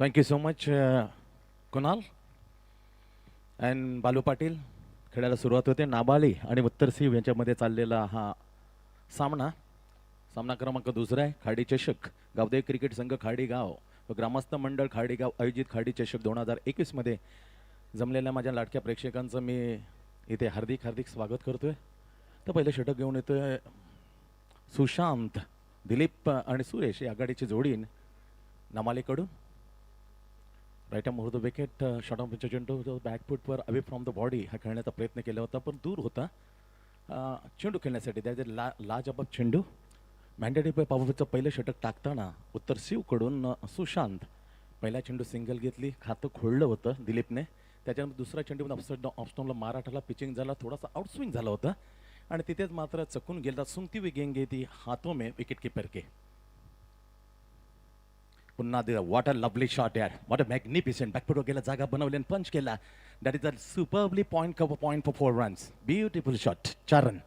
Thank you so much Kunal and Balu Patil. खेळायला सुरुवात होते. नाबाली आणि उत्तर सिंह यांच्यामध्ये चाललेला हा सामना सामना क्रमांक दुसरा आहे. खाडी चषक गावदेव क्रिकेट संघ खाडीगाव व ग्रामस्थ मंडळ खाडीगाव आयोजित खाडी चषक 2021 मध्ये जमलेल्या माझ्या लाडक्या प्रेक्षकांचं मी इथे हार्दिक हार्दिक स्वागत करतोय. तर पहिले षटक घेऊन येतोय सुशांत. दिलीप आणि सुरेश ही आघाडीची जोडी नमालीकडून. राईट मुहूर्त विकेट शॉट ऑफ पिच चेंडू बॅकफुटवर अवे फ्रॉम द बॉडी हा खेळण्याचा प्रयत्न केला होता पण दूर होता चेंडू खेळण्यासाठी. त्याचे लाजबाब चेंडू मॅन्डेटरी पॉवरचं पहिलं षटक टाकताना उत्तर सिवकडून सुशांत पहिला चेंडू सिंगल घेतली. खातं खोललं होतं दिलीपने. त्याच्यानंतर दुसरा चेंडू ऑफस्टॉमला माराठाला पिचिंग झाला. थोडासा आउटस्विंग झाला होता आणि तिथेच मात्र चकून गेला. सुंगती हुई गेंद थी हाथों में विकेट कीपर के. पुन्हा व्हॉट अ लवली शॉट यार. व्हॉट अ मॅग्निफिसेंट बॅकफुटवर गेला. जागा बनवली आणि पंच केला. That is a superbly point for 4 runs. Beautiful shot. 4 run.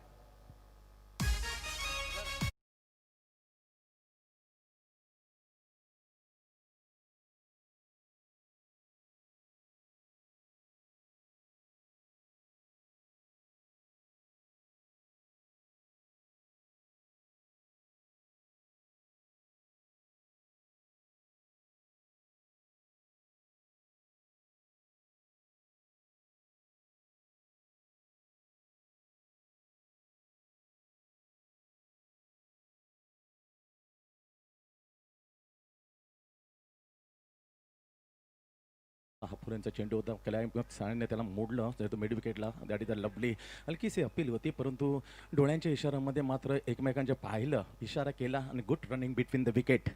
हाफुरेंचा चेंडू होता. क्लायमॅक्स साळने त्याला मोडलं तो मिड विकेटला. दॅट इज अ लवली हलकीशी अपील होती परंतु डोळ्यांच्या इशाऱ्यामध्ये मात्र एकमेकांच्या पाहिलं इशारा केला आणि good running between the wicket.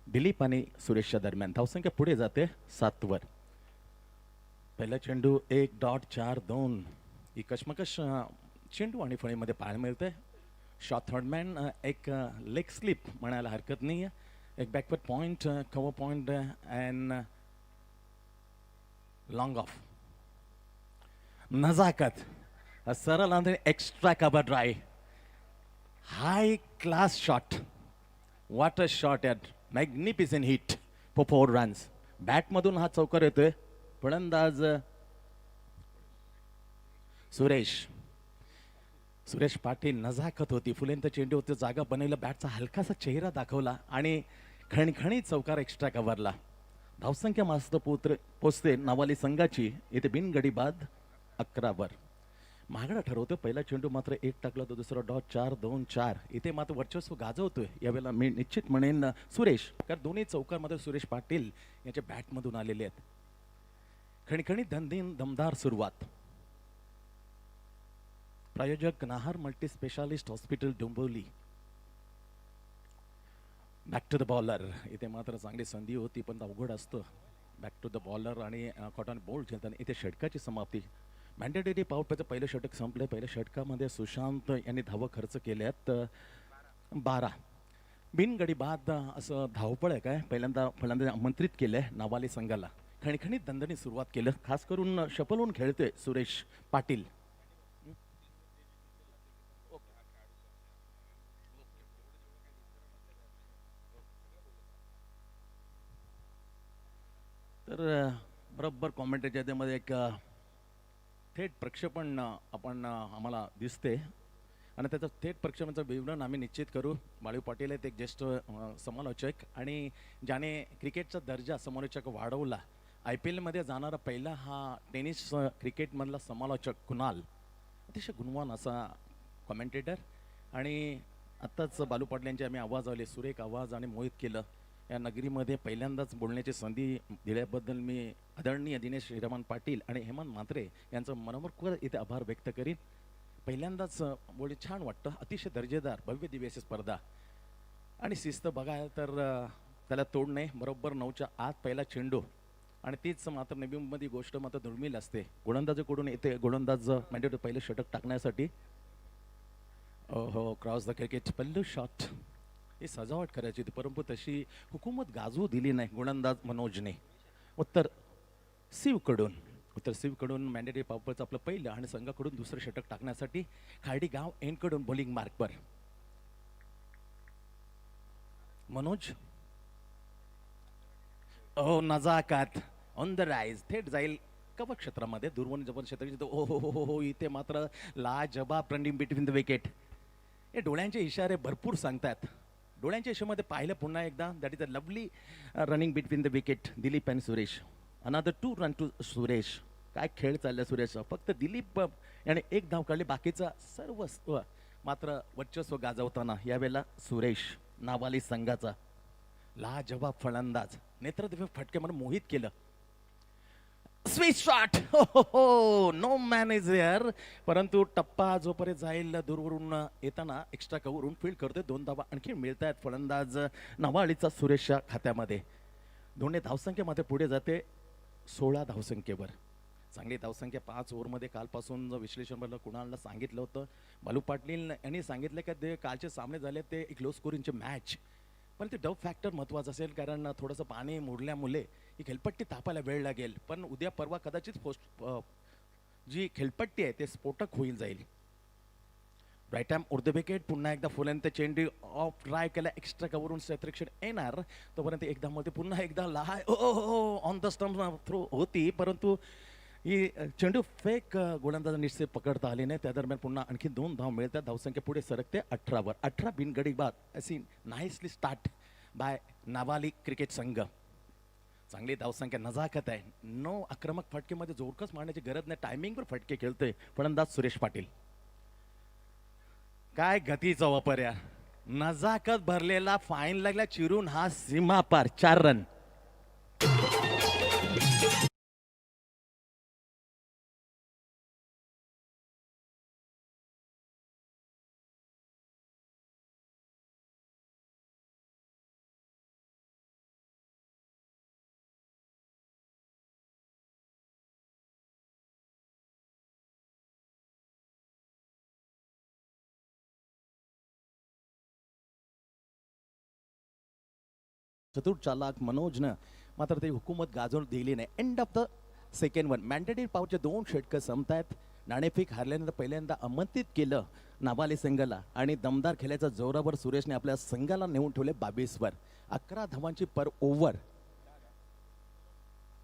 Dilip आणि सुरेशच्या दरम्यान धावसंख्या पुढे जाते 7 वर. पहिला चेंडू 1.42 ही कशमकश चेंडू आणि फळीमध्ये पाहायला मिळते. शॉट थर्डमॅन एक लेग स्लिप म्हणायला हरकत नाही आहे. एक backward point cover point and long off. नजाकत सरळ आणि extra cover drive. High class shot. What a shot at magnificent hit for 4 runs. बॅटमधून हा चौकार येतोय. फलंदाज सुरेश पाटील. नजाकत होती. फुलेंत चेंडू होते. जागा बनवला. बॅटचा हलकासा चेहरा दाखवला आणि खणखणीत चौकार एक्स्ट्रा कव्हरला. धावसंख्या मस्त पोचते नावाली संघाची. इथे बिनगडी बाद 11 वर. महागडा ठरवतो. पहिला चेंडू मात्र 1 टाकला तर दुसरा .424. इथे मात्र वर्चस्व गाजवतोय यावेळेला मी निश्चित म्हणेन सुरेश. कारण दोन्ही चौकारमध्ये सुरेश पाटील यांच्या बॅटमधून आलेले आहेत. खणखणीत दमदार सुरुवात. प्रायोजक Nahar multi specialist hospital Dombivli. Back to the bowler. इथे मात्र चांगली संधी होती पण अवघड असतं. बॅक टू द बॉलर आणि कॉटन बोल्ड खेळताना इथे षटकाची समाप्ती. मॅन्डेटरी पॉवर प्लेचं पहिलं षटक संपलं. पहिल्या षटकामध्ये सुशांत यांनी धावं खर्च केल्यात 12. बिनगडी बाद असं धावपळ आहे काय. पहिल्यांदा फलंदाज आमंत्रित केलंय नावाली संघाला. खणखणीत दणदणी सुरुवात केलं. खास करून शपलून खेळतोय सुरेश पाटील. तर बरोबर कॉमेंट्रीच्या याच्यामध्ये एक थेट प्रक्षेपण आपण आम्हाला दिसते आणि त्याचं थेट प्रक्षेपणाचं विवरण आम्ही निश्चित करू. बाळू पाटील आहेत एक ज्येष्ठ समालोचक आणि ज्याने क्रिकेटचा दर्जा समालोचक वाढवला. IPL मध्ये जाणारा पहिला हा टेनिस क्रिकेटमधला समालोचक कुणाल. अतिशय गुणवान असा कॉमेंटेटर. आणि आत्ताच बालू पाटील यांचे आम्ही आवाज आले सुरेख आवाज आणि मोहित केलं. या नगरीमध्ये पहिल्यांदाच बोलण्याची संधी दिल्याबद्दल मी आदरणीय दिनेश हिरामन पाटील आणि हेमंत म्हात्रे यांचं मनपूर्वक इथे आभार व्यक्त करीन. पहिल्यांदाच बोली छान वाटतं. अतिशय दर्जेदार भव्य दिव्य अशी स्पर्धा आणि शिस्त बघायला तर त्याला तोड नाही. बरोबर 9च्या आत पहिला चेंडू आणि तीच मात्र नवीनमध्ये गोष्ट मात्र दुर्मिळ असते. गोलंदाजाकडून येते. गोलंदाज मॅन्डेटरी पहिलं षटक टाकण्यासाठी. हो क्रॉस द क्रिकेट पल्लू शॉट. ही सजावट करायची होती परंतु तशी हुकूमत गाजवू दिली नाही गोलंदाज मनोजने. उत्तर सिवकडून मॅन्डेटरी पॉवरचं आपलं पहिलं आणि संघाकडून दुसरं षटक टाकण्यासाठी खाडी गाव एंडकडून बॉलिंग मार्कवर मनोज. ओ नजाकत ऑन द राईज थेट जाईल कव्हर क्षेत्रामध्ये दुर्वण जबर क्षेत्र ओ हो इथे मात्र लाजबाब रनिंग बिटवीन द विकेट. हे डोळ्यांचे इशारे भरपूर सांगतात. डोळ्यांच्या इशाऱ्यामध्ये पाहिलं पुन्हा एकदा that is a lovely running between the wicket. Dilip and Suresh another 2 run to Suresh. काय खेळ चालला सुरेश. फक्त दिलीप याने एक धाव काढली बाकीचा सर्व मात्र वर्चस्व गाजवताना यावेळेला सुरेश नावाली संघाचा लाजवाब फलंदाज नेत्रदिव्य फटके म्हणून मोहित केलं. स्वीट शॉट हो नो मॅन इज हिअर. परंतु टप्पा जोपर्यंत जाईल दूरवरून येताना एक्स्ट्रा कव्हरून फील्ड करतोय. 2 धावा आणखी मिळत आहेत फलंदाज नवाळीचा सुरेशच्या खात्यामध्ये. दोन्ही धावसंख्येमध्ये पुढे जाते 16 धावसंख्येवर. चांगली धावसंख्या 5 ओव्हरमध्ये कालपासून विश्लेषण बदल कुणाला सांगितलं होतं. बालू पाटील यांनी सांगितलं की ते कालचे सामने झाले ते एक लो स्कोरिंगचे मॅच. पण ते डब फॅक्टर महत्त्वाचं असेल कारण थोडंसं पाणी मोडल्यामुळे ही खेळपट्टी तापायला वेळ लागेल. पण उद्या परवा कदाचित जी खेळपट्टी आहे ते स्फोटक होईल जाईल. Right arm over the wicket. पुन्हा एकदा फुल्यांत चेंडू ऑफ ट्राय केला. एक्स्ट्रा कव्हरून क्षेत्रक्षण येणार तोपर्यंत एकदा मध्ये पुन्हा एकदा लहाय ऑन द स्टंप थ्रो होती. परंतु ही चेंडू फेक गोलंदाज निश्चित पकडता आले नाही. त्या दरम्यान पुन्हा आणखी 2 धाव मिळतात. धावसंख्या पुढे सरकते 18वर. 18 बिनगडी बाद अशी नाईसली स्टार्ट बाय नावाली क्रिकेट संघ. चांगली धावसंख्या नजाकत आहे. 9 आक्रमक फटकेमध्ये जोरकस मारण्याची गरज नाही. टायमिंगवर फटके खेळतोय फलंदाज सुरेश पाटील. काय गतीचा वापर या नजाकत भरलेला फाईन लागला चिरून हा सीमा पार 4 रन. चतुर चालाक मनोजनं मात्र ते हुकूमत गाजवून दिली नाही. End of the second one mandatory पावरचे 2 षटकं संपतायत. नाणेफेक हारल्यानंतर पहिल्यांदा आमंत्रित केलं नावाले संघाला आणि दमदार खेळाच्या जोरावर सुरेशने आपल्या संघाला नेऊन ठेवले 22 वर. 11 धावांची पर ओव्हर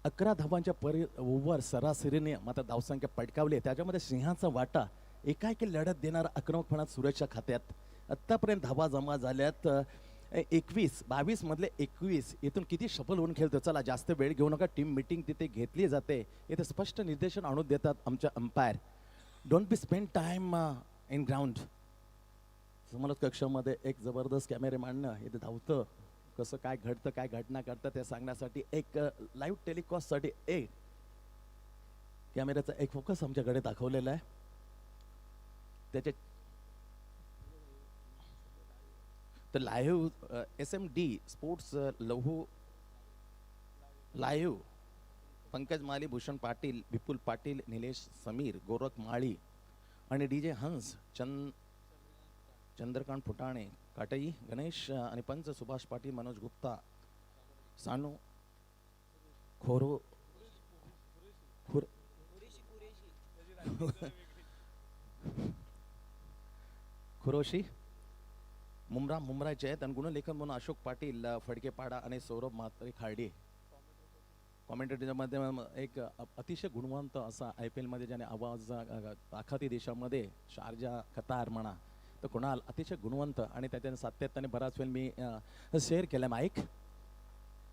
11 धावांच्या पर ओव्हर सरासरीने मात्र धावसंख्या पटकावली. त्याच्यामध्ये सिंहाचा वाटा एकाएकी लढत देणारा आक्रमकपणात सुरेशच्या खात्यात. आत्तापर्यंत धावा जमा झाल्यात 21. 22 मधले 21. इथून किती सफल होऊन खेळतो. चला जास्त वेळ घेऊ नका. टीम मीटिंग तिथे घेतली जाते. इथे स्पष्ट निर्देशन आणून देतात आमच्या umpire. Don't be spend time in ground. समोरच कक्षामध्ये एक जबरदस्त कॅमेरेमॅन इथे धावतं. कसं काय घडतं काय घटना घडतं ते सांगण्यासाठी एक लाईव्ह टेलिकास्टसाठी एक कॅमेऱ्याचा एक फोकस आमच्याकडे दाखवलेला आहे. त्याचे तर लाईव्ह SMD स्पोर्ट्स लहू लाईव्ह पंकज माली, भूषण पाटील, विपुल पाटील, निलेश समीर, गोरख माळी आणि DJ हंस, चंद्रकांत फुटाणे, काटई गणेश आणि पंच सुभाष पाटील, मनोज गुप्ता, सानू खोरो खुरोशी मुंब्राचे आहेत आणि गुणलेखन म्हणून अशोक पाटील, फडकेपाडा आणि सौरभ म्हात्रे खार्डे. कॉमेंटेटरच्या मध्ये एक अतिशय गुणवंत असा IPL मध्ये ज्याने आवाज आखाती देशामध्ये शारजा कतार म्हणा तर कुणाल अतिशय गुणवंत आणि त्याच्याने सातत्याने बराच वेळ मी शेअर केला माईक.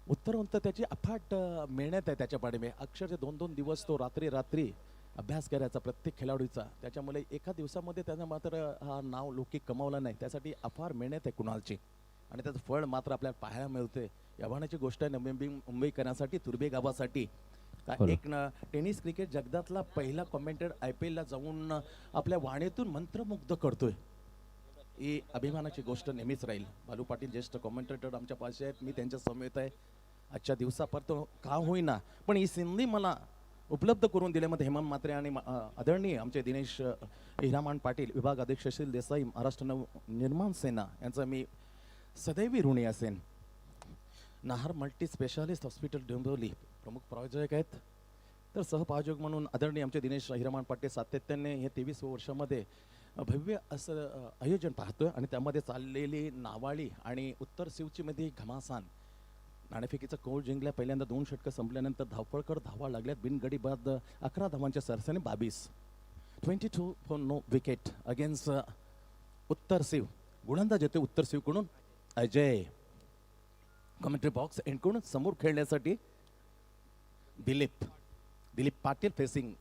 उत्तरोत्तर त्याची अफाट मेहनत आहे त्याच्या पाठीमे. अक्षरशः 2-2 दिवस तो रात्री अभ्यास करायचा प्रत्येक खेळाडूचा. त्याच्यामुळे एका दिवसामध्ये त्यानं मात्र हा नाव लौकिक कमावला नाही. त्यासाठी अफार मेहनत आहे कुणालची आणि त्याचं फळ मात्र आपल्याला पाहायला मिळते. यव्हानाची गोष्ट आहे मुंबईकरांसाठी तुर्बे गावासाठी. एक टेनिस क्रिकेट जगतातला पहिला कॉमेंटेटर IPL ला जाऊन आपल्या वाणीतून मंत्रमुग्ध करतोय. ही अभिमानाची गोष्ट नेहमीच राहील. बालू पाटील ज्येष्ठ कॉमेंटेटर आमच्या पाशी आहेत. मी त्यांच्या समेत आहे आजच्या दिवसापर्यंत का होईना पण ही संधी मला उपलब्ध करून दिल्यामध्ये हेमंत म्हात्रे आणि आदरणीय आमचे दिनेश हिरामण पाटील, विभाग अध्यक्ष शील देसाई, महाराष्ट्र निर्माण सेना यांचा मी सदैवी ऋणी असेन. Nahar multi specialist hospital Dombivli प्रमुख प्रायोजक आहेत. तर सहप्रायोजक म्हणून आदरणीय आमचे दिनेश हिरामण पाटील सातत्याने हे 23 वर्षामध्ये भव्य असं आयोजन पाहतोय आणि त्यामध्ये चाललेली नावाळी आणि उत्तर सिवचीमध्ये घमासान नाणेफेकीचा कौल जिंकल्या. पहिल्यांदा 2 षटकं संपल्यानंतर धावपळकर धावा लागल्यात. बिनगडी बाद 11 धावांच्या सरसाने 22. 22 फॉर नो विकेट अगेन्स्ट उत्तर शिव. गोलंदाज येते उत्तर शिव कडून अजय. कमेंट्री बॉक्स एंडकडून समोर खेळण्यासाठी Dilip Patil facing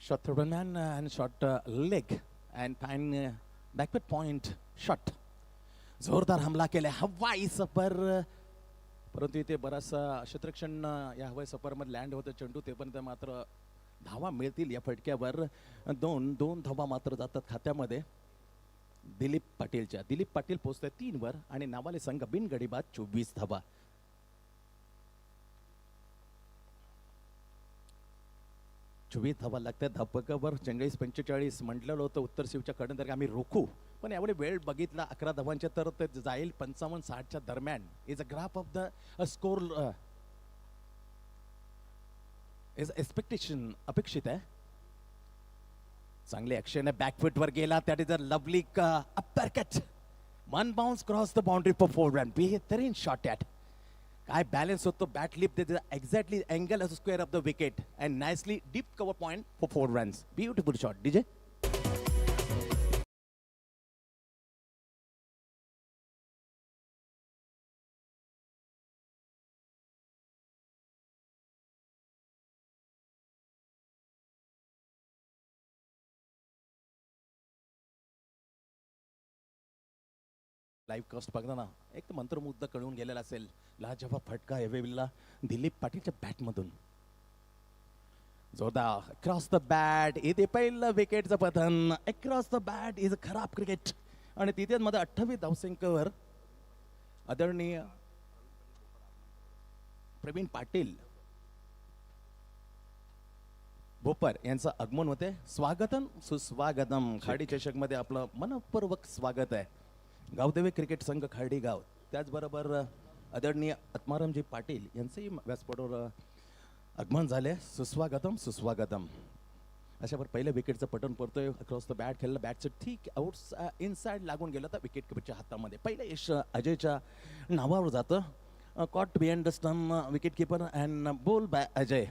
shot third man and short leg and fine backward point shot. जोरदार हमला केला हवाई सफर, परंतु इथे बराचसा क्षेत्रक्षण या हवाई सफरमध्ये लँड होतं चेंडू. ते पण मात्र धावा मिळतील या फटक्यावर. दोन धावा मात्र जातात खात्यामध्ये दिलीप पाटीलच्या. दिलीप पाटील पोहोचतोय 3 वर आणि नावाले संघ बिनगडी बाद 24 धावा. धावा लागतात धावपकावर. 44-45 म्हटलेलं होतं उत्तर शिवच्या कडून आम्ही रोखू, पण यावेळी वेळ बघितला 11 धावांच्या तर ते जाईल 55-60च्या दरम्यान. Is a graph of the score is expectation अपेक्षित आहे. चांगले ऍक्शन आहे. बॅकफुट वर गेला. That is a lovely uppercut. 1 bounce cross the boundary for 4 run. बेहतरीन शॉट ॲट. काय बॅलन्स होतो बॅट लिप. That is exactly angle of square of the wicket and nicely deep cover point for 4 runs. Beautiful shot DJ. Live cast बघताना एक तर मंत्रमुग्ध कळून गेलेला असेल. लाजवाब फटका एवेला दिलीप पाटीलच्या बॅटमधून. जोरदार अक्रॉस द बॅट. इथे पहिलं विकेटचं पतन. Across the bat is a खराब क्रिकेट. आणि तिथे मध्ये 28 धावसंख्येवर आदरणीय प्रवीण पाटील बोपर यांचं आगमन होते. स्वागतम सुस्वागतम. खाडी चषक मध्ये आपलं मनपूर्वक स्वागत आहे. गावदेवी क्रिकेट संघ खार्डी गाव. त्याचबरोबर आदरणीय आत्मारामजी पाटील यांचंही व्यासपीठावर आगमन झाले. सुस्वागतम. अशावर पहिल्या विकेटचं पटन पडतोय. अक्रॉस द बॅट खेळलं. बॅटचं ठीक आउट इनसाइड लागून गेलं तर विकेट किपरच्या हातामध्ये. पहिलं यश अजयच्या नावावर जातं. Caught behind the stump wicket keeper and बोल बाय अजय.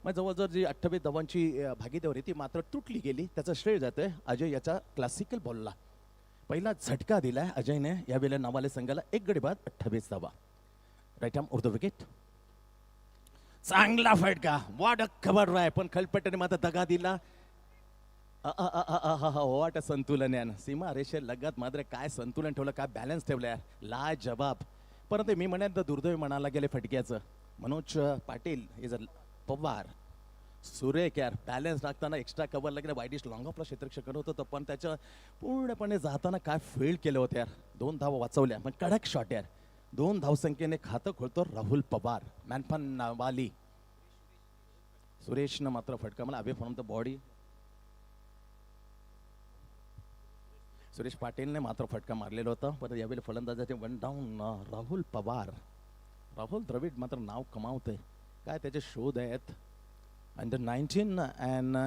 मग जवळजवळ जी 28 धावांची भागीदारी ती मात्र तुटली गेली. त्याचं श्रेय जातंय अजय याचा क्लासिकल बॉलला. पहिला झटका दिलाय अजयने यावेळेला नावाले संघाला. 1 गडी बाद 28 धावा. Right arm off the wicket. चांगला फटका. वाट खबर आहे पण खलपट्ट्याने मात्र दगा दिला. वाट संतुलन आहे. सीमा रेषे लगत मात्र काय संतुलन ठेवलं, काय बॅलन्स ठेवलाय. लाजवाब. परंतु मी म्हणेन तर दुर्दैवी म्हणायला गेले फटक्याचं. Manoj Patil is a Pawar. सुरेख यार. बॅलन्स टाकताना एक्स्ट्रा कव्हर लागले. वाईडिश लॉंग ऑफला क्षेत्ररक्षक करत होतं पण त्याच्या पूर्णपणे जाताना काय फील्ड केलं होतं यार. 2 धावा वाचवल्या पण कडक शॉट यार. 2 धावसंख्येने खातं खोलतो राहुल पवार. मॅनफन नावाली. सुरेशनं मात्र फटका मला away from the body. Suresh पाटीलने मात्र फटका मारलेला होता. पण यावेळी फलंदाजाचे 1 डाऊन राहुल पवार. राहुल द्रविड मात्र नाव कमावतंय. काय त्याचे शोध आहेत. Under 19 and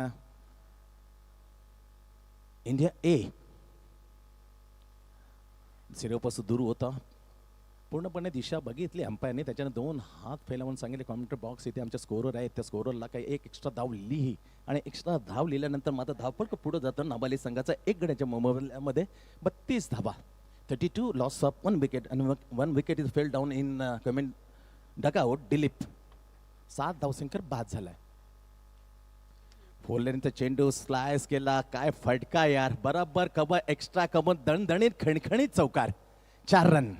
India A. सिरोपासून दूर होता. पूर्णपणे दिशा बघितली अंपायरने. त्याच्याने 2 हात फैलावून सांगितले कॉमेंट्री बॉक्स इथे आमच्या स्कोरर आहेत. त्या स्कोररला काही एक एक्स्ट्रा धाव लिही. आणि एक्स्ट्रा धाव लिहिल्यानंतर मात्र धावपळ पुढे जातं नाबाली संघाचा 1 गड्याच्या मोबाईलमध्ये 32 धावा. 32 लॉस ऑफ 1 विकेट आणि 1 wicket is fail down in comment dugout. Dilip 7 धावसंख्येवर बाद झालाय. फोडल्यानंतर चेंडू स्लाइस केला. काय फटका यार. बरोबर कबर एक्स्ट्रा कबर दणदणीत खणखणीत चौकार. 4 रन.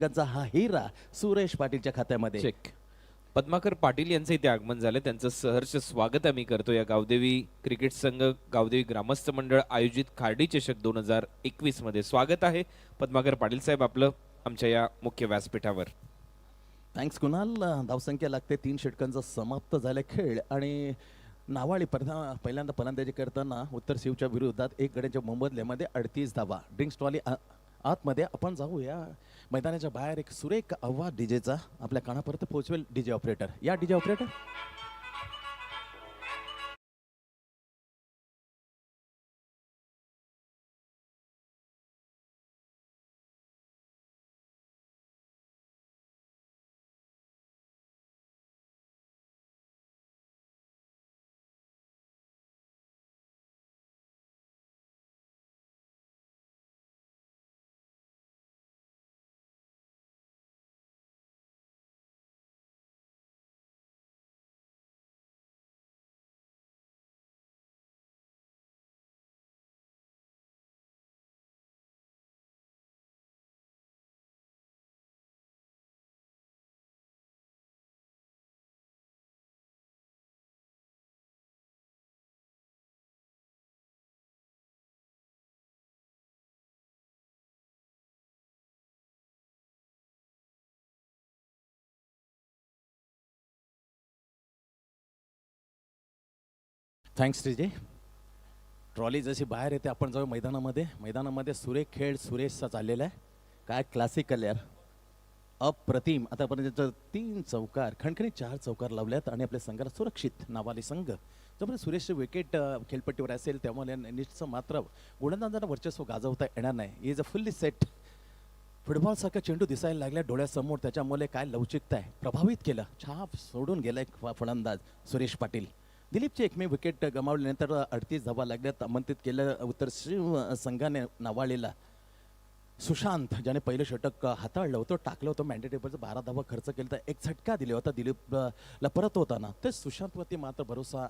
हा हिरा सुरेश पाटीलच्या खात्यामध्ये. चेक. पद्माकर पाटील यांचं इथे आगमन झालं. त्यांचं सहर्ष स्वागत आम्ही करतो. या गावदेवी क्रिकेट संघ गावदेवी ग्रामस्थ मंडळ आयोजित खार्डी चषक 2021 मध्ये स्वागत आहे. पद्माकर पाटील साहेब आपलं आमच्या या मुख्य व्यासपीठावर. थँक्स कुणाल. धावसंख्या लागते 3 षटकांचा समाप्त झाला खेळ आणि नावाळी पहिल्यांदा फलंदाजी करताना उत्तर शिवच्या विरोधात एक गड्याच्या मोबदल्यामध्ये 38 धावा. ड्रिंक्स ट्रॉली आतमध्ये आपण जाऊया. मैदानाच्या बाहेर एक सुरेख आवाज डीजेचा आपल्या कानापर्यंत पोहोचवेल डीजे ऑपरेटर. या DJ operator. Thanks DJ. Trolley जशी बाहेर येते आपण जाऊ मैदानामध्ये. मैदानामध्ये सुरेख खेळ सुरेशचा चाललेला आहे. काय क्लासिकल यार, अप्रतिम. आतापर्यंत 3 चौकार खणखणीत 4 चौकार लावल्यात आणि आपल्या संघाला सुरक्षित नावाली संघ जोपर्यंत सुरेशची विकेट खेळपट्टीवर असेल त्यामुळे निश्चित मात्र गोलंदाजांना वर्चस्व गाजवता येणार नाही. Is a fully set. फुटबॉलसारखा चेंडू दिसायला लागला डोळ्यासमोर. त्याच्यामुळे काय लवचिकता आहे प्रभावित केलं. छाप सोडून गेला एक फलंदाज सुरेश पाटील. दिलीपची एकमेव विकेट गमावल्यानंतर 38 धावा लागल्यात. आमंत्रित केलं उत्तर शिव संघाने नावाळीला. सुशांत ज्याने पहिलं षटक हाताळलं होतं, टाकलं होतं मॅन्डेटेबलचं, 12 धावा खर्च केला तर एक झटका दिला होता दिलीपला परत होताना. ते सुशांतवरती मात्र भरोसा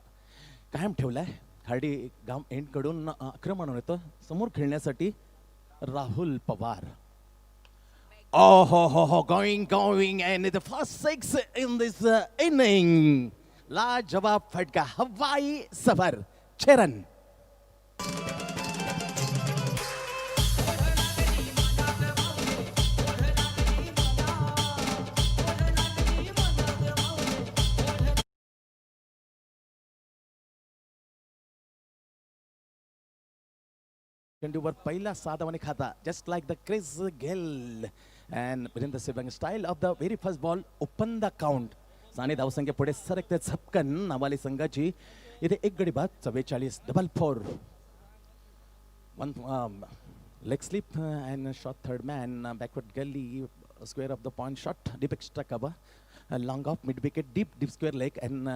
कायम ठेवलाय. खाडी गाव एंडकडून आक्रमण येतं समोर खेळण्यासाठी राहुल पवार. हो going and the first 6 in this inning. लाजवाब फटका हवाई सफर 6 रन. चेंडूवर पहिला साधावाने खाता just like the Chris Gayle and win the saving style of the very first ball open the count. साने धावसंख्या पुढे सरकते झपकन नावाली संघाची. इथे एक गडी बाद 44 double 4 one leg slip and short third man backward gully square of the point shot deep extra cover long off mid wicket deep square leg and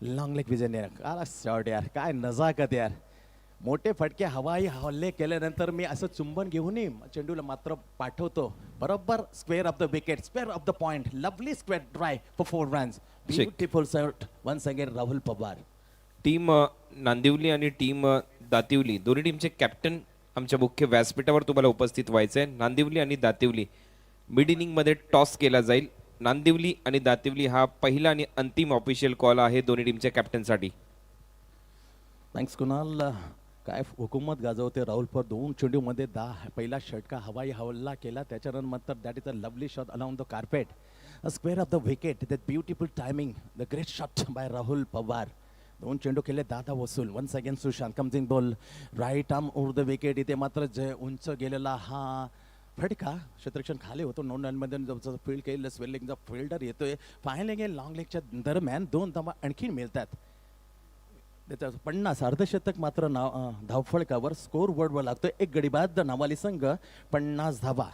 long leg Vijay. काय शॉट यार, काय नजाकत यार. मोठे फटके हवाई हल्ले केल्यानंतर मी असं चुंबन घेऊनही चेंडूला मात्र पाठवतो बरोबर square of the wicket square of the point. Lovely square drive for 4 runs. Beautiful shot once again Rahul Pawar. Team Nandivali आणि टीम दातिवली दोन्ही टीमचे कॅप्टन आमच्या मुख्य व्यासपीठावर तुम्हाला उपस्थित व्हायचं आहे. नांदिवली आणि दातिवली मिड इनिंग मध्ये टॉस केला जाईल. नांदिवली आणि दातिवली हा पहिला आणि अंतिम ऑफिशियल कॉल आहे दोन्ही टीमच्या कॅप्टनसाठी. थँक्स कुणाल. काय हुकूमत गाजवते राहुल पर 2 चेंडूमध्ये पहिला षटका हवाई हल्ला केला. त्याच्यानंतर that is a lovely shot along the carpet square of the wicket. That beautiful timing the great shot by Rahul Pawar. 2 चेंडू केले दादा वसूल. Once again Sushant comes in ball right arm over the wicket. इथे मात्र जे उंच गेलेला हा फटका क्षेत्ररक्षण खाली होतो. 9 रनमध्ये फील्ड केलेलं स्वेलिंगचा फिल्डर येतोय. फायनल लॉंग लेगच्या दरम्यान 2 धावा आणखी मिळतात. त्याच्या 50 अर्धशतक मात्र धावफळकावर स्कोर बोर्डवर लागतोय. एक गडी बाद नावाली संघ 50 धावा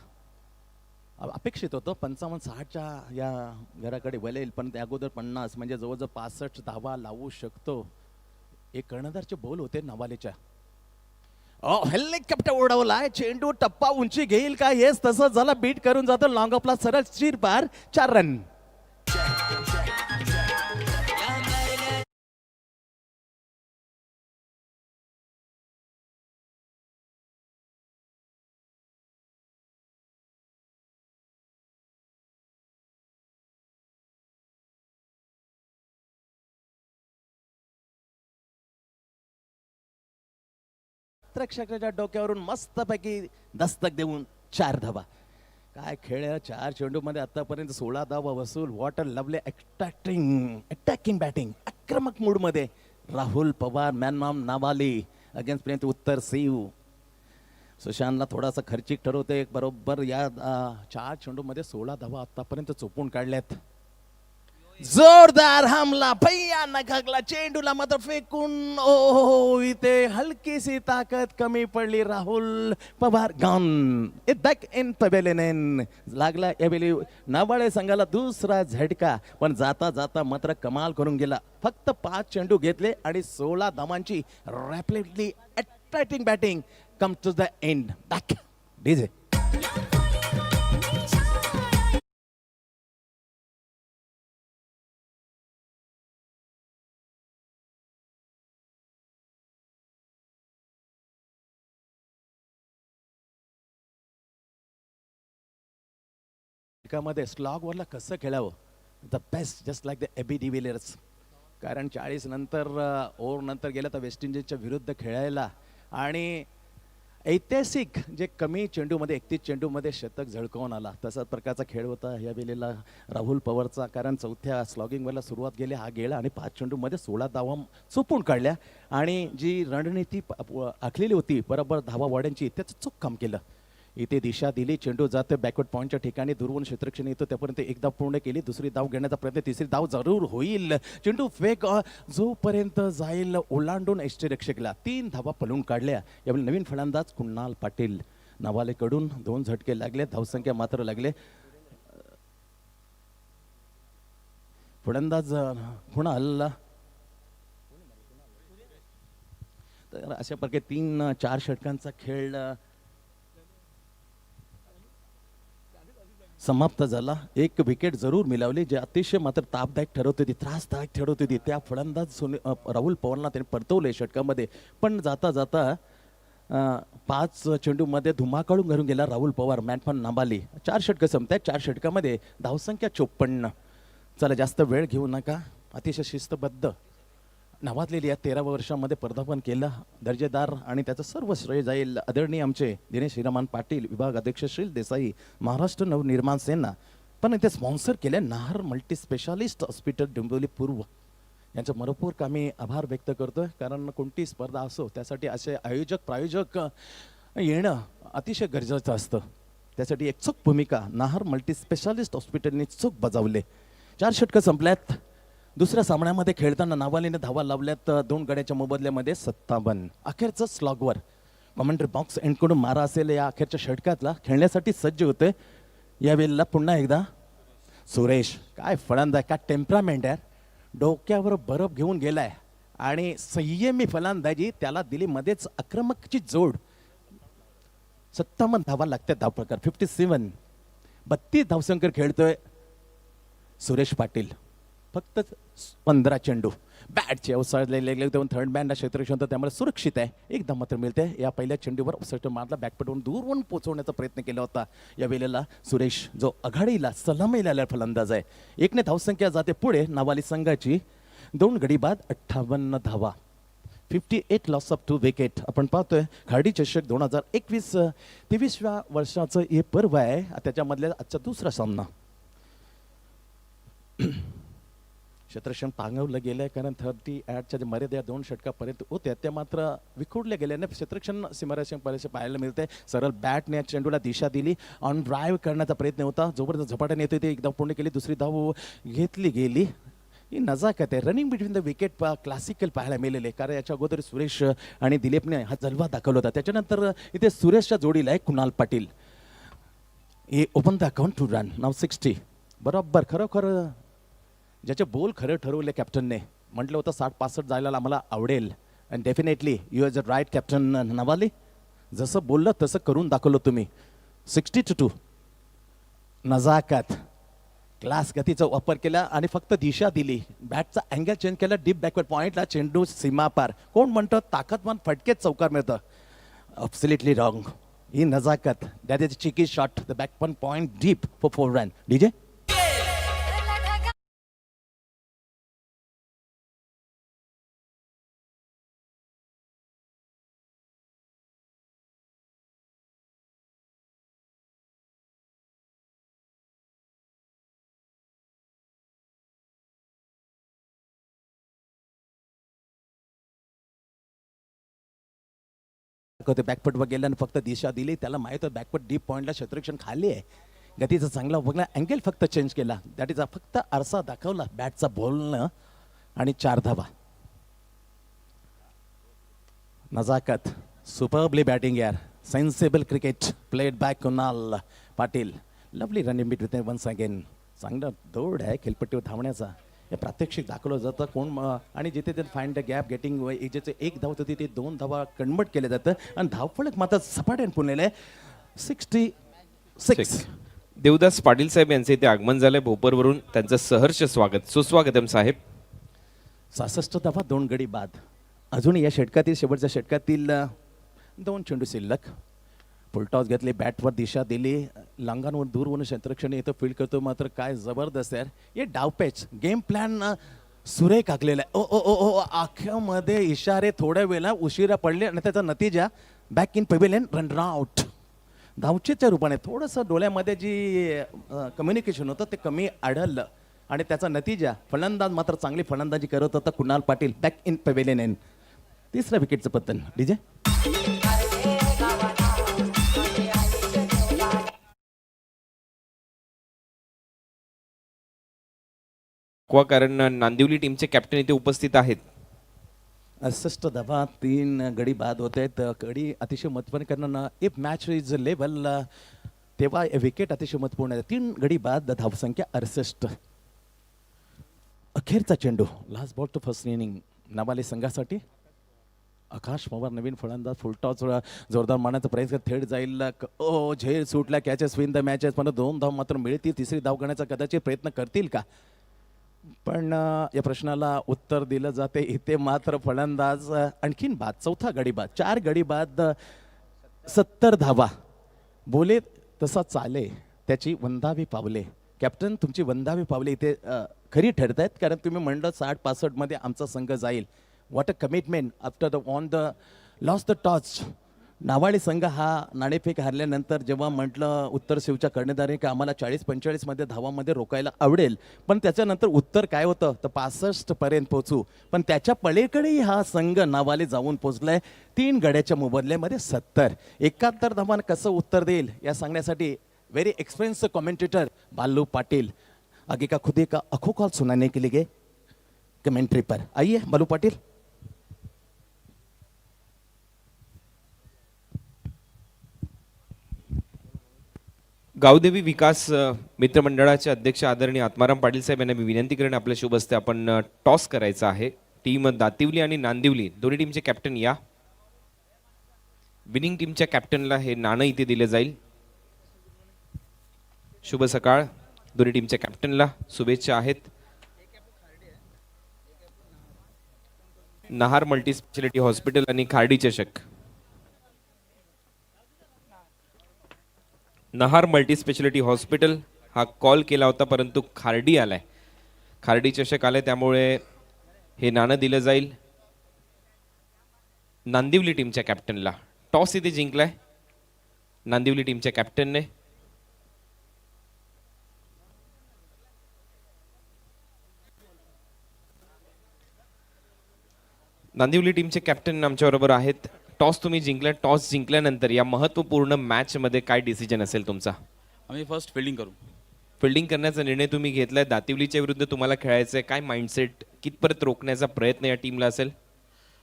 अपेक्षित होतं. 55-60च्या या घराकडे वळेल पण त्या अगोदर 50 म्हणजे जवळजवळ 65 धावा लावू शकतो. एक कर्णधारचे बोल होते नावालीच्या. हेलिकॉप्टर उडवलाय. चेंडू टप्पा उंची घेईल का हेच तसं झालं. बीट करून जातो लॉंग ऑफला सरळ चिरपार 4 रन. क्षेत्ररक्षकाच्या डोक्यावरून मस्तपैकी दस्तक देऊन 4 धावा. काय खेळ आहे. 4 चेंडूमध्ये आतापर्यंत 16 धावा वसूल. What a lovely attacking batting. आक्रमक मूडमध्ये Rahul Pawar man of Navali against Priyant उत्तर सीव. सुशांतला थोडासा खर्चिक ठरवते. बरोबर या 4 चेंडूमध्ये 16 धावा आतापर्यंत चोपून काढल्यात. जोरदार हमला भैया नखागला चेंडूला मात्र फेकून. ओ इथे हलकीशी ताकद कमी पडली. Rahul Pawar gone. It back in pavilion. लागला यावेळी नावाळे संघाला दुसरा झटका, पण जाता जाता मात्र कमाल करून गेला. फक्त 5 चेंडू घेतले आणि 16 धावांची rapidly attracting batting come to the end. Back DJ. मध्ये स्लॉगवरला कसं खेळावं the best just like the AB de Villiers. कारण 40 नंतर ओव्हर नंतर गेलं तर वेस्ट इंडिजच्या विरुद्ध खेळायला आणि ऐतिहासिक जे कमी चेंडूमध्ये 31 चेंडूमध्ये शतक झळकवून आला तसाच प्रकारचा खेळ होता या वेळेला राहुल पवारचा. कारण चौथ्या स्लॉगिंगवरला सुरुवात गेली हा गेला आणि 5 चेंडूमध्ये 16 धावा चुपून काढल्या आणि जी रणनीती आखलेली होती बरोबर धावा वाढ्यांची त्याचं चूक काम केलं. इथे दिशा दिली. चेंडू जाते बॅकवर्ड पॉईंटच्या ठिकाणी दुर्वून क्षेत्रक्षण येतो त्यापर्यंत एक धाव पूर्ण केली. दुसरी धाव घेण्याचा प्रयत्न. तिसरी धाव जरूर होईल. चेंडू फेक जोपर्यंत जाईल ओलांडून यष्टीरक्षकला 3 धावा पळून काढल्या. यावेळी नवीन फलंदाज कुणाल पाटील नावालेकडून 2 झटके लागले. धावसंख्या मात्र लागले. फलंदाज कुणाल. तर अशा प्रकारे 3-4 षटकांचा खेळ समाप्त झाला. एक विकेट जरूर मिळवली जे अतिशय मात्र तापदायक ठरवत होती, त्रासदायक ठरवत होती. त्या फलंदाज राहुल पवारला त्यांनी परतवले षटकामध्ये. पण जाता जाता 5 चेंडूमध्ये धुमाकाळून घरून गेला राहुल पवार मॅन फ्रॉम नाबाली. 4 षटकं संपतात. 4 षटकामध्ये धावसंख्या 54. चला जास्त वेळ घेऊ नका. अतिशय शिस्तबद्ध नावाजलेली या 13व्या वर्षामध्ये पदार्पण केलं दर्जेदार आणि त्याचं सर्व श्रेय जाईल आदरणीय आमचे दिनेश हिरामान पाटील विभाग अध्यक्ष श्रील देसाई महाराष्ट्र नवनिर्माण सेना. पण इथे स्पॉन्सर केले Nahar multi specialist hospital Dombivli पूर्व यांचं मनपूर्वक आम्ही आभार व्यक्त करतोय. कारण कोणती स्पर्धा असो त्यासाठी असे प्रायोजक येणं अतिशय गरजेचं असतं. त्यासाठी एक चूक भूमिका नाहर मल्टी स्पेशालिस्ट हॉस्पिटलने चूक बजावले. 4 षटकं संपल्यात. दुसऱ्या सामन्यामध्ये खेळताना नावालीने धावा लावल्यात 2 गड्याच्या मोबदल्यामध्ये 57. अखेरचं स्लॉगवर कमेंट्री बॉक्स एंडकडून मारा असेल या अखेरच्या षटकातला खेळण्यासाठी सज्ज होते. यावेळेला पुन्हा एकदा सुरेश. काय फलंदाज काय टेम्परामेंट आहे. डोक्यावर बरफ घेऊन गेलाय आणि संयमी फलंदाजी त्याला दिली. मध्येच आक्रमकची जोड. 57 धावा लागतात धाव प्रकार 57. 32 धावसंख्या खेळतोय सुरेश पाटील. फक्त 15 चेंडू. बॅटचे अवसरलेले देऊन थर्ड बॅनला क्षेत्ररक्षण तर त्यामुळे सुरक्षित आहे. एक धाव मात्र मिळते. या पहिल्या चेंडूवर ऑफसाईड मारला. बॅकपटवरून दूरवरून पोहोचवण्याचा प्रयत्न केला होता या वेळेला सुरेश जो आघाडीला सलामीला आलेला फलंदाज आहे. 1 ने धावसंख्या जाते पुढे नावाली संघाची. 2 गडी बाद 58 धावा 58 लॉस ऑफ 2 विकेट. आपण पाहतोय खार्डी चषक 2021 23व्या वर्षाचं हे पर्व आहे. त्याच्यामधल्या आजचा दुसरा सामना. क्षेत्ररक्षण पांगवलं गेलंय कारण 38च्या जे मर्यादा 2 षटकापर्यंत होत्या त्या मात्र विखुरल्या गेल्याने क्षेत्ररक्षण सीमारेषण परिषद पाहायला मिळते. सरळ बॅटने चेंडूला दिशा दिली. ऑन ड्राईव्ह करण्याचा प्रयत्न होता. जोपर्यंत झपाट्याने येते ते एक धाव पूर्ण केली. दुसरी धाव घेतली गेली. ही नजाकत आहे. Running between the wicket classical पाहायला मिळालेले. कारण याच्या अगोदर सुरेश आणि दिलीपने हा जलवा दाखवला होता. त्याच्यानंतर इथे सुरेशच्या जोडीला आहे कुणाल पाटील. हे open the account to run नाव 60. बरोबर खरोखर ज्याचे बोल खरं ठरवले कॅप्टनने. म्हटलं होतं 60-65 जायला आम्हाला आवडेल. And definitely you is a right captain Navali. जसं बोललं तसं करून दाखवलं तुम्ही. 62 नजाकत क्लास गतीचा वापर केला आणि फक्त दिशा दिली. बॅटचा अँगल चेंज केला. डीप बॅकवर्ड पॉईंटला चेंडू सीमापार. कोण म्हणतं ताकदवान फटकेच चौकार मिळतं. Absolutely wrong. ही नजाकत. That is cheeky shot the back one point deep for 4 run. DJ होते बॅकफुटवर गेला आणि फक्त दिशा दिली. त्याला माहीत होतं बॅकफुट डीप पॉईंटला क्षेत्ररक्षण खाली आहे. गतीचा चांगला बघला, अँगल फक्त चेंज केला. दॅट इज फक्त आरसा दाखवला बॅटचा बोलणं आणि 4 धावा. नजाकत, सुपरबली बॅटिंग यार. Sensible cricket played by Kunal Patil. Lovely run in between once again. चांगला दौड आहे खेळपट्टीवर धावण्याचा. हे प्रात्यक्षिक दाखवलं जातं कोण आणि जिथे ते फाइंड द गॅप गेटिंग ज्याचे 1 धाव होती ते 2 धावा कन्वर्ट केले जातं आणि धावफलक मात्र सपाट्याने पुरलेलं आहे. 66. देवदास पाटील साहेब यांचे इथे आगमन झालंय भोपरवरून. त्यांचं सहर्ष स्वागत. सुस्वागतम साहेब. 66 धावा 2 गडी बाद. अजून या षटकातील शेवटच्या षटकातील 2 चेंडू शिल्लक. फुलटॉस घेतली, बॅटवर दिशा दिली, लांगांवर दूरवरून क्षेत्ररक्षण येतं फील्ड करतो. मात्र काय जबरदस्त यार हे डावपॅच गेम प्लॅन सुरेख आखलेला आहे. ओ ओ ओ आख्यामध्ये इशारे थोड्या वेळेला उशिरा पडले आणि त्याचा नतीजा back in pavilion run out. धावचेच्या रूपाने थोडंसं डोळ्यामध्ये जी कम्युनिकेशन होतं ते कमी आढळलं आणि त्याचा नतीजा फलंदाज मात्र चांगली फलंदाजी करत होता Kunal Patil. Back in pavilion N. 3ऱ्या विकेटचं पतन. डीजे कारण नांदिवली टीमचे कॅप्टन इथे उपस्थित आहेत. 68 धावा 3 गडी बाद होत आहेत. गडी अतिशय महत्त्वाने कारण इफ मॅच इज लेवल तेव्हा विकेट अतिशय महत्त्वपूर्ण आहे. 3 गडी बाद, धावसंख्या 68. अखेरचा चेंडू last ball to first inning Navali संघासाठी. आकाश पवार नवीन फलंदाज. फुलटॉस जोरदार मारण्याचा प्रयत्न थेट जाईल. ओ झेल सुटला. Catches win the matches. पण 2 धाव मात्र मिळतील. 3री धाव करण्याचा कदाचित प्रयत्न करतील का, पण या प्रश्नाला उत्तर दिलं जाते. इथे मात्र फलंदाज आणखीन बाद. 4था गडी बाद. 4 गडी बाद 70 धावा. बोले तसा चाले त्याची वंदावी पावले. कॅप्टन तुमची वंदावी पावले इथे खरी ठरत आहेत कारण तुम्ही म्हणलं 60-65 मध्ये आमचा संघ जाईल. What a commitment after the on the loss the toss. Navadi संघ हा नाणेफेक हारल्यानंतर जेव्हा म्हटलं उत्तर शिवच्या कर्णधारी की आम्हाला 40-45 मध्ये धावामध्ये रोकायला आवडेल, पण त्याच्यानंतर उत्तर काय होतं तर 65 पर्यंत पोहोचू. पण त्याच्या पलीकडेही हा संघ नावाले जाऊन पोहोचलाय. 3 गड्याच्या मोबदल्यामध्ये 70. 71 धावांना कसं उत्तर देईल या सांगण्यासाठी very experience commentator Balu Patil आगे का खुदे का अखो कॉल सुनाने के लिए कमेंट्री पर आइए बालू पाटिल. गावदेवी विकास मित्रमंडळाचे अध्यक्ष आदरणीय आत्माराम पाटील साहेब यांना मी विनंती करेन आपल्या शुभ हस्ते आपण टॉस करायचा आहे. टीम दातिवली आणि नांदिवली दोन्ही टीमचे कॅप्टन या. विनिंग टीमच्या कॅप्टनला हे नाणं इथे दिले जाईल. शुभ सकाळ. दोन्ही टीमच्या कॅप्टनला शुभेच्छा आहेत. नहार मल्टी स्पेशालिटी हॉस्पिटल आणि खार्डी चषक. नहार मल्टी स्पेशालिटी हॉस्पिटल हा कॉल केला होता परंतु खार्डी आलाय. खार्डी चषक आलाय त्यामुळे हे नाणं दिलं जाईल नांदिवली टीमच्या कॅप्टनला. टॉस इथे जिंकलाय नांदिवली टीमच्या कॅप्टनने. नांदिवली टीमचे कॅप्टन आमच्याबरोबर आहेत. टॉस तुम्ही जिंकला. टॉस जिंकल्यानंतर या महत्त्वपूर्ण मॅच मध्ये काय डिसिजन असेल तुमचा? आम्ही फर्स्ट फिल्डिंग करू. फिल्डिंग करण्याचा निर्णय तुम्ही घेतलाय. दातिवलीच्या विरुद्ध तुम्हाला खेळायचं आहे. काय माइंडसेट कितपर्यंत रोखण्याचा प्रयत्न या टीमला असेल?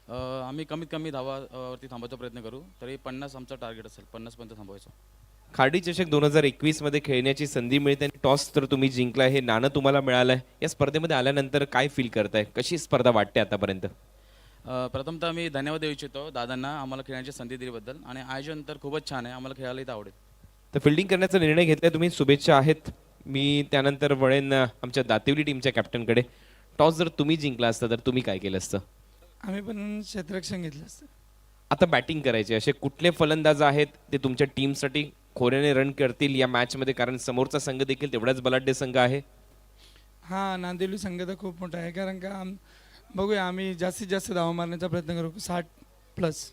आम्ही कमीत कमी धावावरती थांबायचा प्रयत्न करू. तरी 50 आमचा टार्गेट असेल. 50 पर्यंत थांबवायचं. खार्डी चषक 2021 मध्ये खेळण्याची संधी मिळते आणि टॉस तर तुम्ही जिंकलाय. हे नाणं तुम्हाला मिळालंय. या स्पर्धेमध्ये आल्यानंतर काय फील करताय? कशी स्पर्धा वाटते आतापर्यंत? प्रथमतः मी धन्यवाद देऊ इच्छितो दादांना आम्हाला खेळण्याची संधी दिल्याबद्दल आणि आयोजन तर खूपच छान आहे. आम्हाला खेळायला इथं आवडेल. तर फिल्डिंग करण्याचा निर्णय घेतलाय तुम्ही. शुभेच्छा आहेत. मी त्यानंतर वळेन आमच्या दातिवली टीमच्या कॅप्टनकडे. टॉस जर तुम्ही जिंकला असता तर तुम्ही काय केलं असतं? आम्ही पण क्षेत्ररक्षण घेतलं असतं. आता बॅटिंग करायची. असे कुठले फलंदाज आहेत ते तुमच्या टीमसाठी खोऱ्याने रन करतील या मॅचमध्ये? कारण समोरचा संघ देखील तेवढाच बलाढ्य संघ आहे. हां, नांदिवली संघ तर खूप मोठा आहे. कारण का बघूया आम्ही जास्तीत जास्त धावा मारण्याचा प्रयत्न करू. 60+.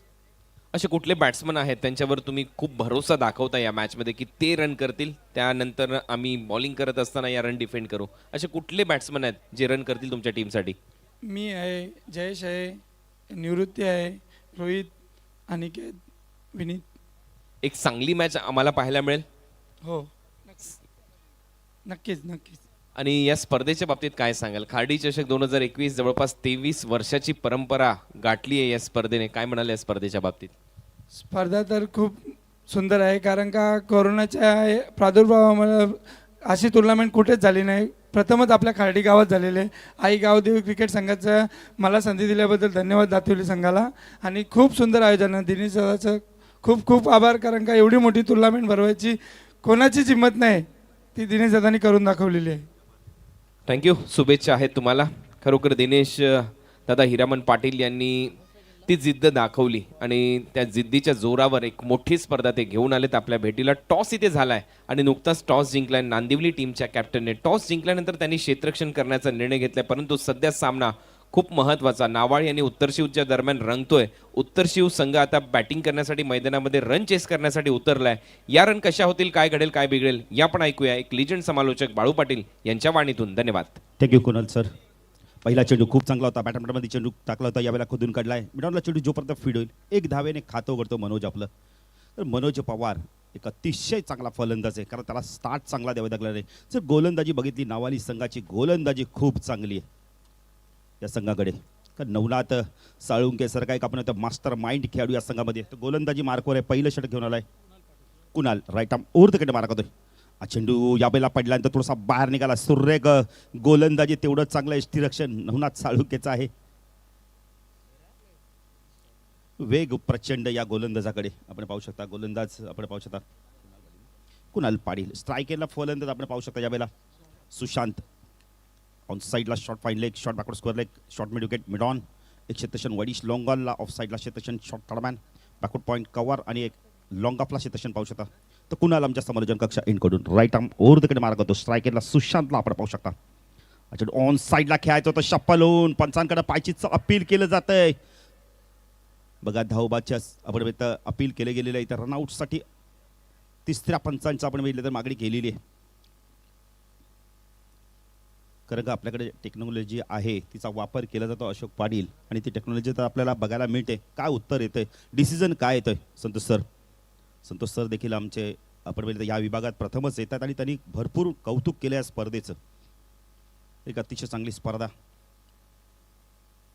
असे कुठले बॅट्समन आहेत त्यांच्यावर तुम्ही खूप भरोसा दाखवता या मॅचमध्ये की ते रन करतील, त्यानंतर आम्ही बॉलिंग करत असताना या रन डिफेंड करू? असे कुठले बॅट्समन आहेत जे रन करतील तुमच्या टीमसाठी? मी आहे, जयेश आहे, निवृत्ती आहे, रोहित, अनिकेत विनीत. एक चांगली मॅच आम्हाला पाहायला मिळेल. हो, नक्कीच नक्कीच. आणि या स्पर्धेच्या बाबतीत काय सांगाल? खार्डी चषक 2021 जवळपास 23 वर्षाची परंपरा गाठली आहे या स्पर्धेने. काय म्हणाल या स्पर्धेच्या बाबतीत? स्पर्धा तर खूप सुंदर आहे, कारण का कोरोनाच्या प्रादुर्भावामुळे अशी टुर्नामेंट कुठेच झाली नाही. प्रथमच आपल्या खार्डी गावात झालेले. आई गावदेवी क्रिकेट संघाचं मला संधी दिल्याबद्दल धन्यवाद दातिवली संघाला. आणि खूप सुंदर आयोजन आहे. दिनेश दादाचं खूप खूप आभार, कारण का एवढी मोठी टुर्नामेंट भरवायची कोणाचीच हिंमत नाही, ती दिनेश दादांनी करून दाखवलेली आहे. थँक्यू. शुभेच्छा आहेत तुम्हाला. खरोखर दिनेश दादा हिरामन पाटील यांनी ती जिद्द दाखवली आणि त्या जिद्दीच्या जोरावर एक मोठी स्पर्धा ते घेऊन आलेत आपल्या भेटीला. टॉस इथे झालाय आणि नुकताच टॉस जिंकलाय नांदिवली टीमच्या कॅप्टनने. टॉस जिंकल्यानंतर त्यांनी क्षेत्ररक्षण करण्याचा निर्णय घेतलाय, परंतु सध्या सामना खूप महत्त्वाचा नावाडी आणि उत्तर शिवच्या दरम्यान रंगतोय. उत्तर शिव संघ आता बॅटिंग करण्यासाठी मैदानामध्ये रन चेस करण्यासाठी उतरलाय. या रन कशा होतील, काय घडेल, काय बिघडेल, या पण ऐकूया एक लिजंड समालोचक बाळू पाटील यांच्या वाणीतून. धन्यवाद. Thank you Kunal sir. पहिला चेंडू खूप चांगला होता, बॅटमध्ये चेंडू टाकला होता, यावेळेला खोदून काढलाय. मिडॉनला चेंडू जोपर्यंत फीड होईल एक धावेने खातं उघडतो मनोज आपलं. तर मनोज पवार एक अतिशय चांगला फलंदाज आहे, कारण त्याला स्टार्ट चांगला द्यावा लागला नाही. जर गोलंदाजी बघितली नावाली संघाची गोलंदाजी खूप चांगली आहे या संघाकडे. कारण नवनाथ साळुंके सर काय आपण मास्टर माइंड खेळाडू या संघामध्ये. तर गोलंदाजी मार्कवर आहे, पहिलं षटक घेऊन आलाय Kunal. Right arm over the mark होतोय. हा चेंडू यावेळेला पडल्यानंतर थोडासा बाहेर निघाला. सुरेख गोलंदाजी तेवढं चांगलं यष्टीरक्षण नवनाथ साळुंकेचं आहे. वेग प्रचंड या गोलंदाजाकडे आपण पाहू शकता. गोलंदाज आपण पाहू शकता कुणाल पाटील. स्ट्रायकेला फलंदाज आपण पाहू शकता यावेळेला सुशांत. ऑन साईडला short fine leg, short backward square leg, short mid wicket mid on. एक क्षेत्रशन वडीश लॉंग ऑनला, ऑफ साईडला क्षेत्रशन short third man, backward point cover आणि एक लॉंग ऑफला क्षेत्रशन पाहू शकता. तर कुणाल आमच्या समालोचन कक्षा एंड कडून right arm over the mark होतो. स्ट्रायकेला सुशांतला आपण पाहू शकता. अच्छा ऑन साईडला खेळायचं होतं शप्पल होऊन पंचांकडे पायचीचं अपील केलं जातंय. बघा धावबाच्या आपण इथं अपील केलं गेलेलं आहे. इथं रनआउटसाठी तिसऱ्या पंचांचं आपण बघितलं तर मागणी केलेली आहे. कारण का आपल्याकडे टेक्नॉलॉजी आहे तिचा वापर केला जातो अशोक पाटील, आणि ती टेक्नॉलॉजी तर आपल्याला बघायला मिळते. काय उत्तर येतंय, डिसिजन काय येतंय संतोष सर. संतोष सर देखील आमचे आपण बघितलं या विभागात प्रथमच येतात आणि त्यांनी भरपूर कौतुक केलं या स्पर्धेचं. एक अतिशय चांगली स्पर्धा.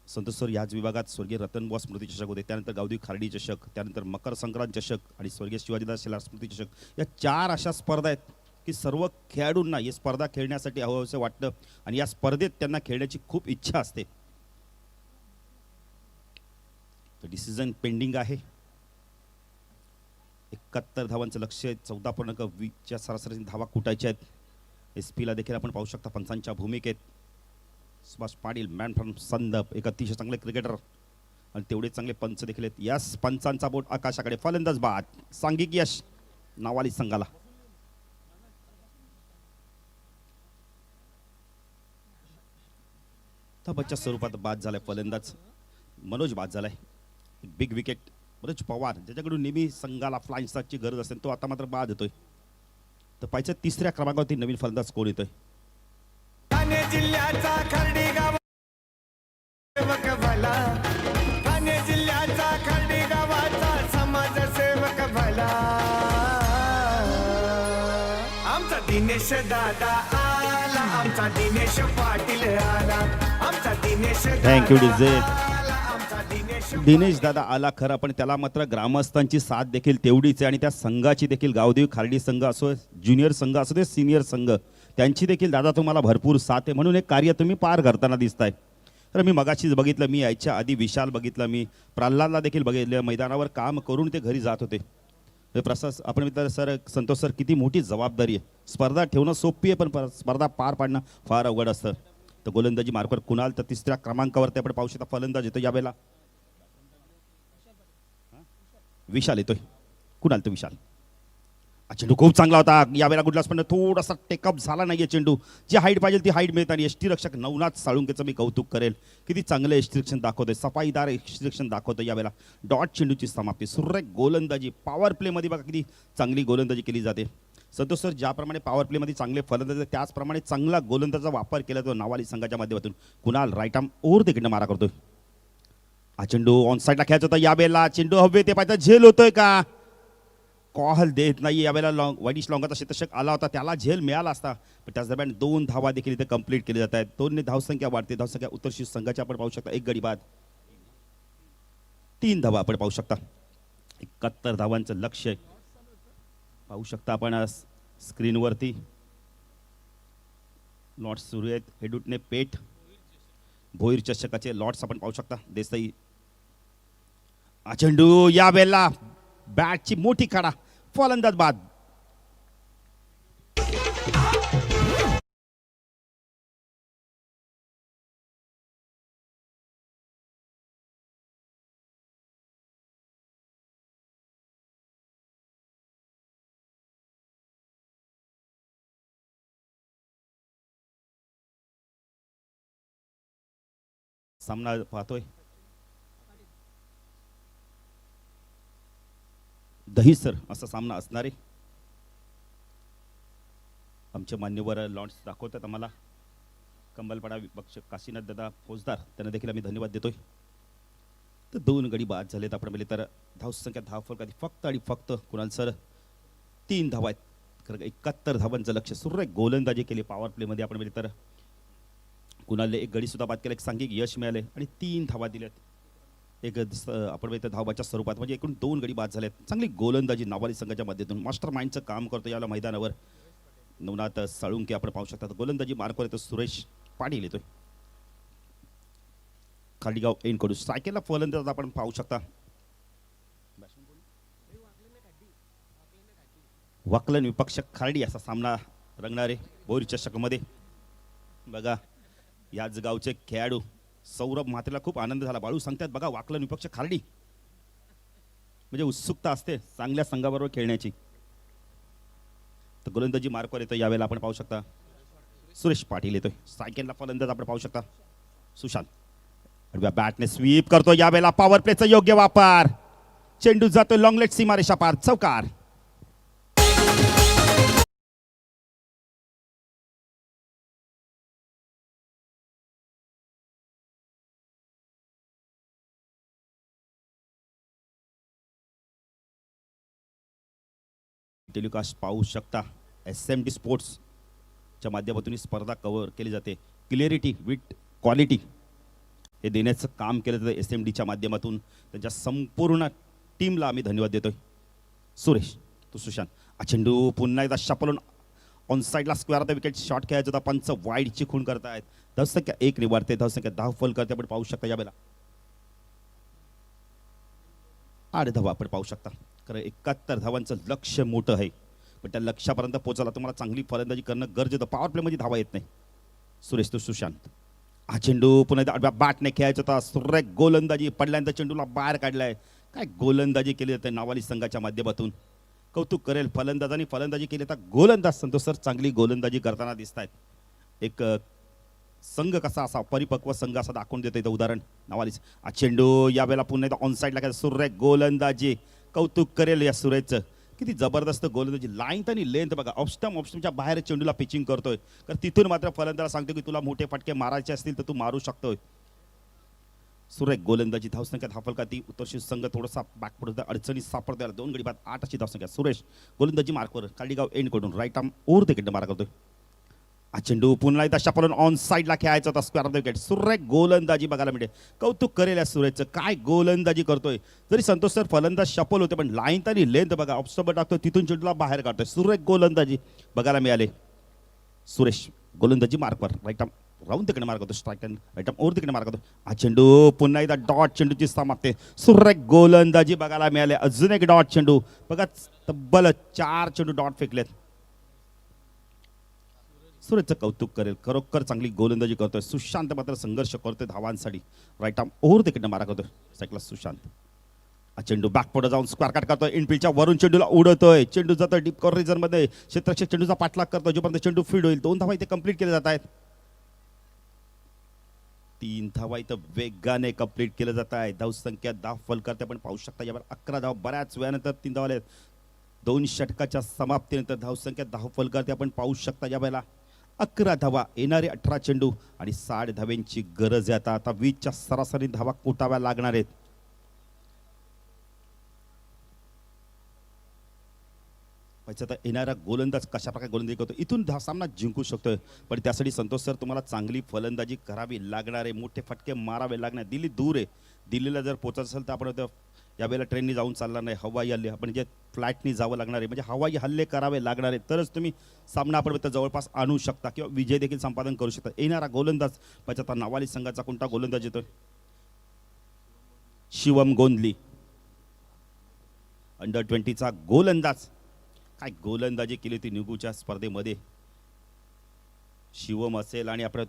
संतोष सर याच विभागात स्वर्गीय रतनबुवा स्मृती चषक होते, त्यानंतर गावदेवी खार्डी चषक, त्यानंतर मकर संक्रांत चषक आणि स्वर्गीय शिवाजीदास शेलार स्मृती चषक. या 4 अशा स्पर्धा आहेत की सर्व खेळाडूंना ही स्पर्धा खेळण्यासाठी हवं असं वाटतं आणि या स्पर्धेत त्यांना खेळण्याची खूप इच्छा असते. तर डिसिजन पेंडिंग आहे. 71 धावांचं लक्ष आहे. 14.20च्या सरासरी धावा कुटायच्या आहेत. SP ला देखील आपण पाहू शकता पंचांच्या भूमिकेत सुभाष पाटील, मॅन फ्रॉम संदप, एक अतिशय चांगले क्रिकेटर आणि तेवढे चांगले पंच देखील आहेत. यास पंचांचा बोट आकाशाकडे. फलंदाज बाद. सांघिक यश नावाली संघाला. धबाच्या स्वरूपात बाद झालाय फलंदाज मनोज. बाद झालाय. बिग विकेट मनोज पवार ज्याच्याकडून नेहमी संघाला फ्लाइंग स्टारची गरज असते तो आता मात्र बाद येतोय. तर पाहिजे 3ऱ्या क्रमांकावरती नवीन फलंदाज कोण येतोय. ठाणे जिल्ह्याचा खर्डी गाव सेवक भला, ठाणे जिल्ह्याचा खर्डी गावाचा समाजसेवक भला, आमचा दिनेश दादा आला, आमचा दिनेश पाटील आला, आमचा दिनेश थँक्यू डीजे. आला, आमचा दिनेश दादा आला खरा, पण त्याला मात्र ग्रामस्थांची साथ देखील तेवढीच आहे आणि त्या संघाची देखील गावदेवी खार्डी संघ असो, ज्युनियर संघ असो ते सिनियर संघ, त्यांची देखील दादा तुम्हाला भरपूर साथ आहे, म्हणून एक कार्य तुम्ही पार करताना दिसताय. तर मी मगाशीच बघितलं, मी यायच्या आधी विशाल बघितलं, मी प्रल्हादला देखील बघितलं, मैदानावर काम करून ते घरी जात होते. आपण मित्र सर संतोष सर किती मोठी जबाबदारी आहे. स्पर्धा ठेवणं सोपी आहे पण स्पर्धा पार पाडणं फार अवघड असतं. तर गोलंदाजी मार्कवर कुणाल, तर 3ऱ्या क्रमांकावरती आपण पाहू शकता फलंदाज येतो यावेळेला विशाल येतोय. कुणाल तो विशाल. चेंडू खूप चांगला होता यावेळेला गुडलास, पण थोडासा टेकअप झाला नाहीये चेंडू. जी हाईट पाहिजे ती हाईट मिळत आणि यष्टीरक्षक नवनाथ साळुंकेचं मी कौतुक करेल, किती चांगलं यष्टीरक्षण दाखवतोय, सफाईदार यष्टीरक्षण दाखवतोय. यावेळेला डॉट चेंडूची समाप्ती, सुरेख गोलंदाजी, पॉवर प्लेमध्ये बघा किती चांगली गोलंदाजी केली जाते. संतोष सर ज्याप्रमाणे पॉवर प्लेमध्ये चांगले फलंदाज त्याचप्रमाणे चांगला गोलंदाजाचा वापर केला जातो नावाली संघाच्या माध्यमातून. कुणाल राईट आर्म ओव्हर तिकडनं मारा करतोय. हा चेंडू ऑन साईडला खेळायचा होता यावेळेला चेंडू हवे ते पाहिजे झेल होतोय का कॉल देत नाही यावेळेला वाईडिश लॉंगाचा क्षेत्ररक्षक आला होता त्याला झेल मिळाला असता पण त्याच दरम्यान 2 धावा देखील इथे कंप्लीट केली जात आहेत 2 ने धावसंख्या वाढते धावसंख्या उत्तरशी संघाची आपण पाहू शकता 1 गडी बाद 3 धावा आपण पाहू शकता 71 धावांचं लक्ष्य पाहू शकता आपण स्क्रीनवरती लॉट्स सुरू आहेत हेडूटने पेट भोईर चषकाचे लॉट्स आपण पाहू शकता देसाई हा चेंडू यावेळेला बॅटची मोठी काढा फलंदाज बाद सामना पाहतोय दहीसर असा सामना असणार आहे आमचे मान्यवर लॉन्च दाखवतात आम्हाला कंबलपाडा विपक्ष काशीनाथ दादा फौजदार त्यांना देखील आम्ही धन्यवाद देतोय तर 2 गडी बाद झालेत आपण म्हणजे तर धावसंख्या धावफलकात फक्त आणि फक्त कुणाल सर 3 धावा आहेत खरं 71 धावांचं लक्ष सुरेख गोलंदाजी केली पॉवर प्लेमध्ये आपण म्हणजे तर कुणालने 1 गडी सुद्धा बाद केला एक सांघिक यश मिळाले आणि 3 धावा दिल्यात एक आपण म्हणजे धावाच्या स्वरूपात म्हणजे एकूण 2 गडी बाद झालेत चांगली गोलंदाजी नावाली संघाच्या माध्यमातून मास्टर माइंडचं काम करतो याला मैदानावर नवनाथ साळुंके आपण पाहू शकता गोलंदाजी मार्कवर येतो सुरेश पाटील येतोय खालीगाव एन कडू सायकलला फलंदाज आपण पाहू शकता वाकलन विपक्ष खार्डी असा सामना रंगणार आहे भोईर चषकामध्ये बघा याच गावचे खेळाडू सौरभ म्हात्रेला खूप आनंद झाला बाळू सांगतात बघा वाकलन विपक्ष खार्डी म्हणजे उत्सुकता असते चांगल्या संघाबरोबर खेळण्याची तर गोलंदाजी मार्कवर येतो यावेळेला आपण पाहू शकता सुरेश पाटील येतोय सायकलला फलंदाज आपण पाहू शकता सुशांत बॅटने स्वीप करतो यावेळेला पॉवर प्लेचा योग्य वापर चेंडू जातो लॉंगलेट सीमारेषा पार चौकार टेलिकास्ट पाहू शकता SMD स्पोर्ट्सच्या माध्यमातून ही स्पर्धा कव्हर केली जाते क्लिअरिटी विथ क्वालिटी हे देण्याचं काम केलं जातं SMDच्या माध्यमातून त्यांच्या संपूर्ण टीमला आम्ही धन्यवाद देतोय सुरेश तो सुशांत चेंडू पुन्हा एकदा शपलून ऑन साईडला स्क्वेअर द विकेट शॉट खेळायचा होता पंच वाईडची खूण करतायत धावसंख्या 1 निवारते धावसंख्या 10 फल करते आपण पाहू शकता यावेळेला 8 धावा आपण पाहू शकता खरं 71 धावांचं लक्ष्य मोठं आहे पण त्या लक्ष्यापर्यंत पोहोचायला तुम्हाला चांगली फलंदाजी करणं गरजेचं पॉवर प्लेमध्ये धावा येत नाही सुरेश तो सुशांत हा चेंडू पुन्हा एकदा बॅटने खेळायचा होता सुरेख गोलंदाजी पडल्यानंतर चेंडूला बाहेर काढलाय काय गोलंदाजी केली जाते नावाली संघाच्या माध्यमातून कौतुक करेल फलंदाजांनी फलंदाजी केली तर गोलंदाज संतोष सर चांगली गोलंदाजी करताना दिसत आहेत एक संघ कसा असा परिपक्व संघ असा दाखवून देतो इथं उदाहरण नावालीच हा चेंडू यावेळेला पुन्हा एकदा ऑन साईडला सुरेख गोलंदाजी कौतुक करेल या सुरेशचं किती जबरदस्त गोलंदाजी लाईन आणि लेंथ बघा ऑप्स्टमच्या बाहेर चेंडूला पिचिंग करतोय तर तिथून मात्र फलंदाज सांगतो की तुला मोठे फटके मारायचे असतील तर तू मारू शकतोय सुरेख गोलंदाजी धावसंख्या धाफलका ती उत्तरशी संघ थोडासा बॅकपुढे अडचणी सापडतो 2 गडी बाद 8 अशी धावसंख्या सुरेश गोलंदाजी मार्कवर कालीगाव एंड कडून राईट आर्म ओर तिकडे मारा करतोय हा चेंडू पुन्हा एकदा शपलून ऑन साईडला खेळायचा होता स्क्वेअर ऑफ द विकेट सुरेख गोलंदाजी बघायला मिळते कौतुक करेल या सुरेशचं काय गोलंदाजी करतोय जरी संतोष सर फलंदाज शपल होते पण लाईन तरी लेंथ बघा ऑप्स्टमर टाकतोय तिथून चेंडूला बाहेर काढतोय सुरेख गोलंदाजी बघायला मिळाले सुरेश गोलंदाजी मार्कवर राईट आर्म राऊंड तिकडे मार करतो स्ट्राईक राईट आर्म ओर तिकडे मार करतो हा चेंडू पुन्हा एकदा डॉट चेंडूची समाप्ती सुरेख गोलंदाजी बघायला मिळाले अजून एक डॉट चेंडू बघा तब्बल 4 चेंडू डॉट फेकलेत सुरेशचं कौतुक करेल खरोखर चांगली गोलंदाजी करतोय सुशांत मात्र संघर्ष करतोय धावांसाठी राईट आर्म ओव्हर तिकडनं मारा करतोय सायकला सुशांत हा चेंडू बॅक पुढे जाऊन स्क्वेअर कट करतोय इनफिल्डच्या वरून चेंडूला उडवतोय चेंडू जातोय डीप कव्हर रिझनमध्ये क्षेत्ररक्षक चेंडूचा पाठलाग करतोय जोपर्यंत चेंडू फील्ड होईल 2 धावा इथे कंप्लीट केले जात आहेत 3 धावा इथं वेगाने कंप्लीट केले जात आहे धावसंख्या 10 फल करते आपण पाहू शकता यावर 11 धावा बऱ्याच वेळानंतर 3 धावा आहेत 2 षटकाच्या समाप्तीनंतर धावसंख्या 10 फल करते आपण पाहू शकता यावेळेला 11 धावा, येणारे 18 चेंडू आणि 60 धाव्यांची गरज आहे. आता 20च्या सरासरी धावा कोटाव्या लागणार आहेत. पाहिजे तर येणारा गोलंदाज कशा प्रकारे गोलंदाजी करतो, इथून सामना जिंकू शकतोय. पण त्यासाठी संतोष सर तुम्हाला चांगली फलंदाजी करावी लागणार आहे, मोठे फटके मारावे लागणार. दिल्ली दूर आहे, दिल्लीला जर पोहोचायचं असेल तर आपण यावेळेला ट्रेननी जाऊन चालणार नाही, हवाई हल्ले आपण जे फ्लाईटनी जावं लागणार आहे, म्हणजे हवाई हल्ले करावे लागणार आहे, तरच तुम्ही सामना आपण जवळपास आणू शकता किंवा विजय देखील संपादन करू शकता. येणारा गोलंदाज पाहिजे आता नावाली संघाचा कोणता गोलंदाज येतोय, शिवम गोंधली, अंडर 20चा गोलंदाज. काय गोलंदाजी केली होती निगूच्या स्पर्धेमध्ये. शिवम असेल आणि आपण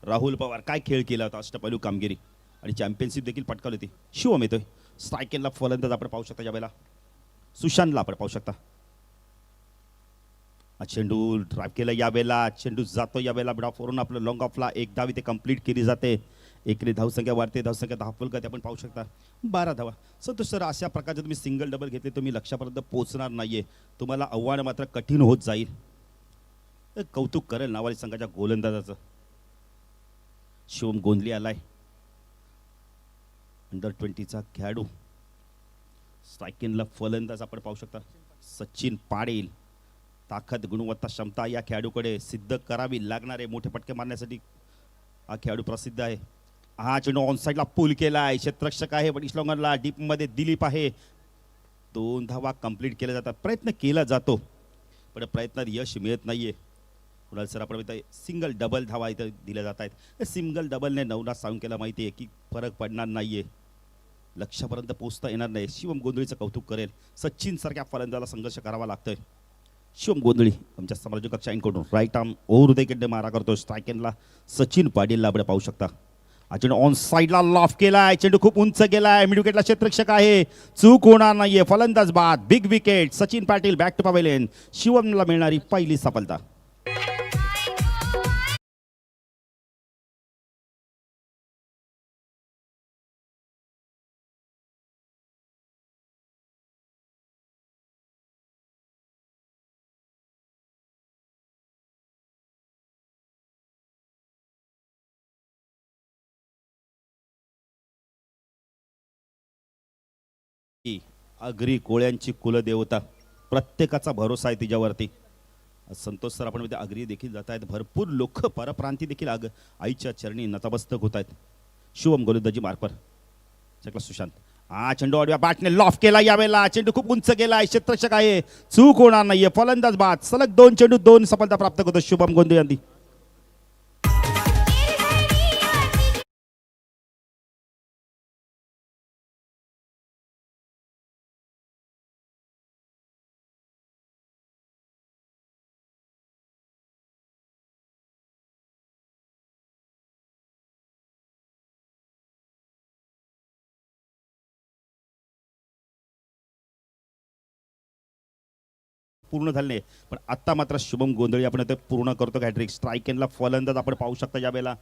राहुल पवार, काय खेळ केला होता, अष्टपैलू कामगिरी आणि चॅम्पियनशिप देखील पटकावली होती. शिवम येतोय स्ट्रायकेलला, फलंदाज आपण पाहू शकता यावेळेला सुशांतला आपण पाहू शकता. चेंडू ड्राईव्ह केला यावेळेला, चेंडू जातो यावेळेला ब्डॉफ वरून आपलं लॉंग ऑफला एक धाव इथे कंप्लीट केली जाते. एकरी धावसंख्या वाढते, धावसंख्या 10 फलक आपण पाहू शकता 12 धावा. संतोष सर अशा प्रकारचे तुम्ही सिंगल डबल घेतले तुम्ही लक्षापर्यंत पोहोचणार नाहीये, तुम्हाला आव्हान मात्र कठीण होत जाईल. कौतुक करेल नावाली संघाच्या गोलंदाजाचं. शिवम गोंधली आलाय, अंडर 20चा खेळाडू. स्ट्रायकिंगला फलंदाज आपण पाहू शकता सचिन पाटील. ताकद, गुणवत्ता, क्षमता या खेळाडूकडे सिद्ध करावी लागणार आहे. मोठे फटके मारण्यासाठी हा खेळाडू प्रसिद्ध आहे. हा चेंडू ऑन साईडला पूल केला आहे, क्षेत्ररक्षक आहे बडिशलॉंगरला, डीपमध्ये दिलीप आहे. 2 धावा कंप्लीट केल्या जातात, प्रयत्न केला जातो पण प्रयत्नात यश मिळत नाहीये. कुणाल सर आपण सिंगल डबल धावा इथं दिल्या जात आहेत. सिंगल डबलने नवनाथ साळुंखेला माहिती आहे की फरक पडणार नाहीये, लक्षापर्यंत पोहोचता येणार नाही. शिवम गोंधळीचं कौतुक करेल, सचिन सारख्या फलंदाजाला संघर्ष करावा लागतोय. शिवम गोंधळी आमच्या समालोचक कक्षा कडून राईट आर्म ओव्हर हृदयकडे मारा करतो. स्ट्रायकेनला सचिन पाटीलला आपण पाहू शकता. हा चेंडू ऑन साईडला लॉफ केलाय, चेंडू खूप उंच गेलाय, मिड विकेटला क्षेत्ररक्षक आहे, चूक होणार नाहीये. फलंदाज बाद, big wicket. Sachin Patil back to pavilion. शिवमला मिळणारी पहिली सफलता. अग्री कोळ्यांची कुलदेवता, प्रत्येकाचा भरोसा आहे तिच्यावरती. संतोष सर आपण अग्री देखील जात आहेत, भरपूर लोक परप्रांती देखील आईच्या चरणी नतमस्तक होत आहेत. शिवम गोलंदाजी मार्कवर चकला सुशांत. हा चेंडू आडव्या बॅटने लॉफ केला यावेळेला, चेंडू खूप उंच गेला, क्षेत्ररक्षक आहे, चूक होणार नाहीये. फलंदाज बाद, सलग 2 चेंडू 2 सफलता प्राप्त करतो शुभम गोंधळे यांनी. पूर्ण झाले नाही पण आता मात्र शुभम गोंधळी आपण ते पूर्ण करतो हॅट्रिक. स्ट्रायकेनला फलंदाज आपण पाहू शकता यावेळेला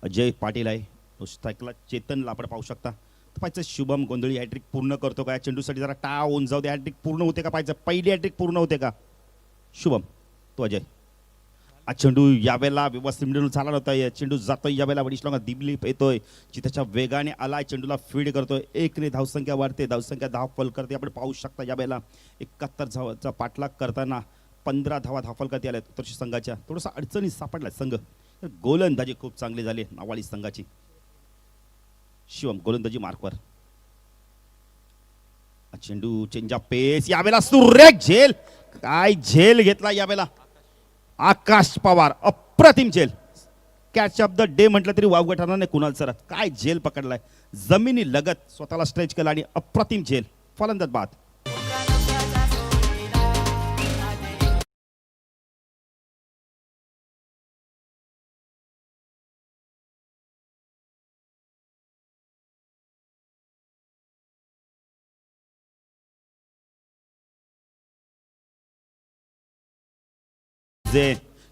अजय पाटील आहे, स्ट्राईकला चेतनला आपण पाहू शकता. पाहिजे शुभम गोंधळी हॅट्रिक पूर्ण करतो का, चेंडूसाठी जरा टाळ होऊन जाऊ दे, हॅट्रिक पूर्ण होते का, पाहिजे पहिली हॅट्रिक पूर्ण होते का. शुभम तो अजय. हा चेंडू यावेळेला व्यवस्थित मिडून झाला नव्हता, चेंडू जातोय यावेळेला वडिशलॉंगा दिलीप येतोय, चित्ताच्या वेगाने आलाय, चेंडूला फीड करतोय. 1 ने धावसंख्या वाढते, धावसंख्या 10 फल करते. आपण पाहू शकता यावेळेला 71 धावाचा पाठलाग करताना 15 धावा धाफल करते आल्या उत्तरशी संघाच्या. थोडासा अडचणी सापडला संघ. गोलंदाजी खूप चांगली झाली नावाली संघाची. शिवम गोलंदाजी मार्कवर. चेंडू चेंजा पेस यावेळेला सुरेख झेल, काय झेल घेतला यावेळेला आकाश पवार, अप्रतिम झेल. कॅच ऑफ द डे म्हटलं तरी वावगं ठरणार नाही कुणाल सर, काय झेल पकडलाय, जमिनी लगत स्वतःला स्ट्रेच केला आणि अप्रतिम झेल. फलंदाज बाद.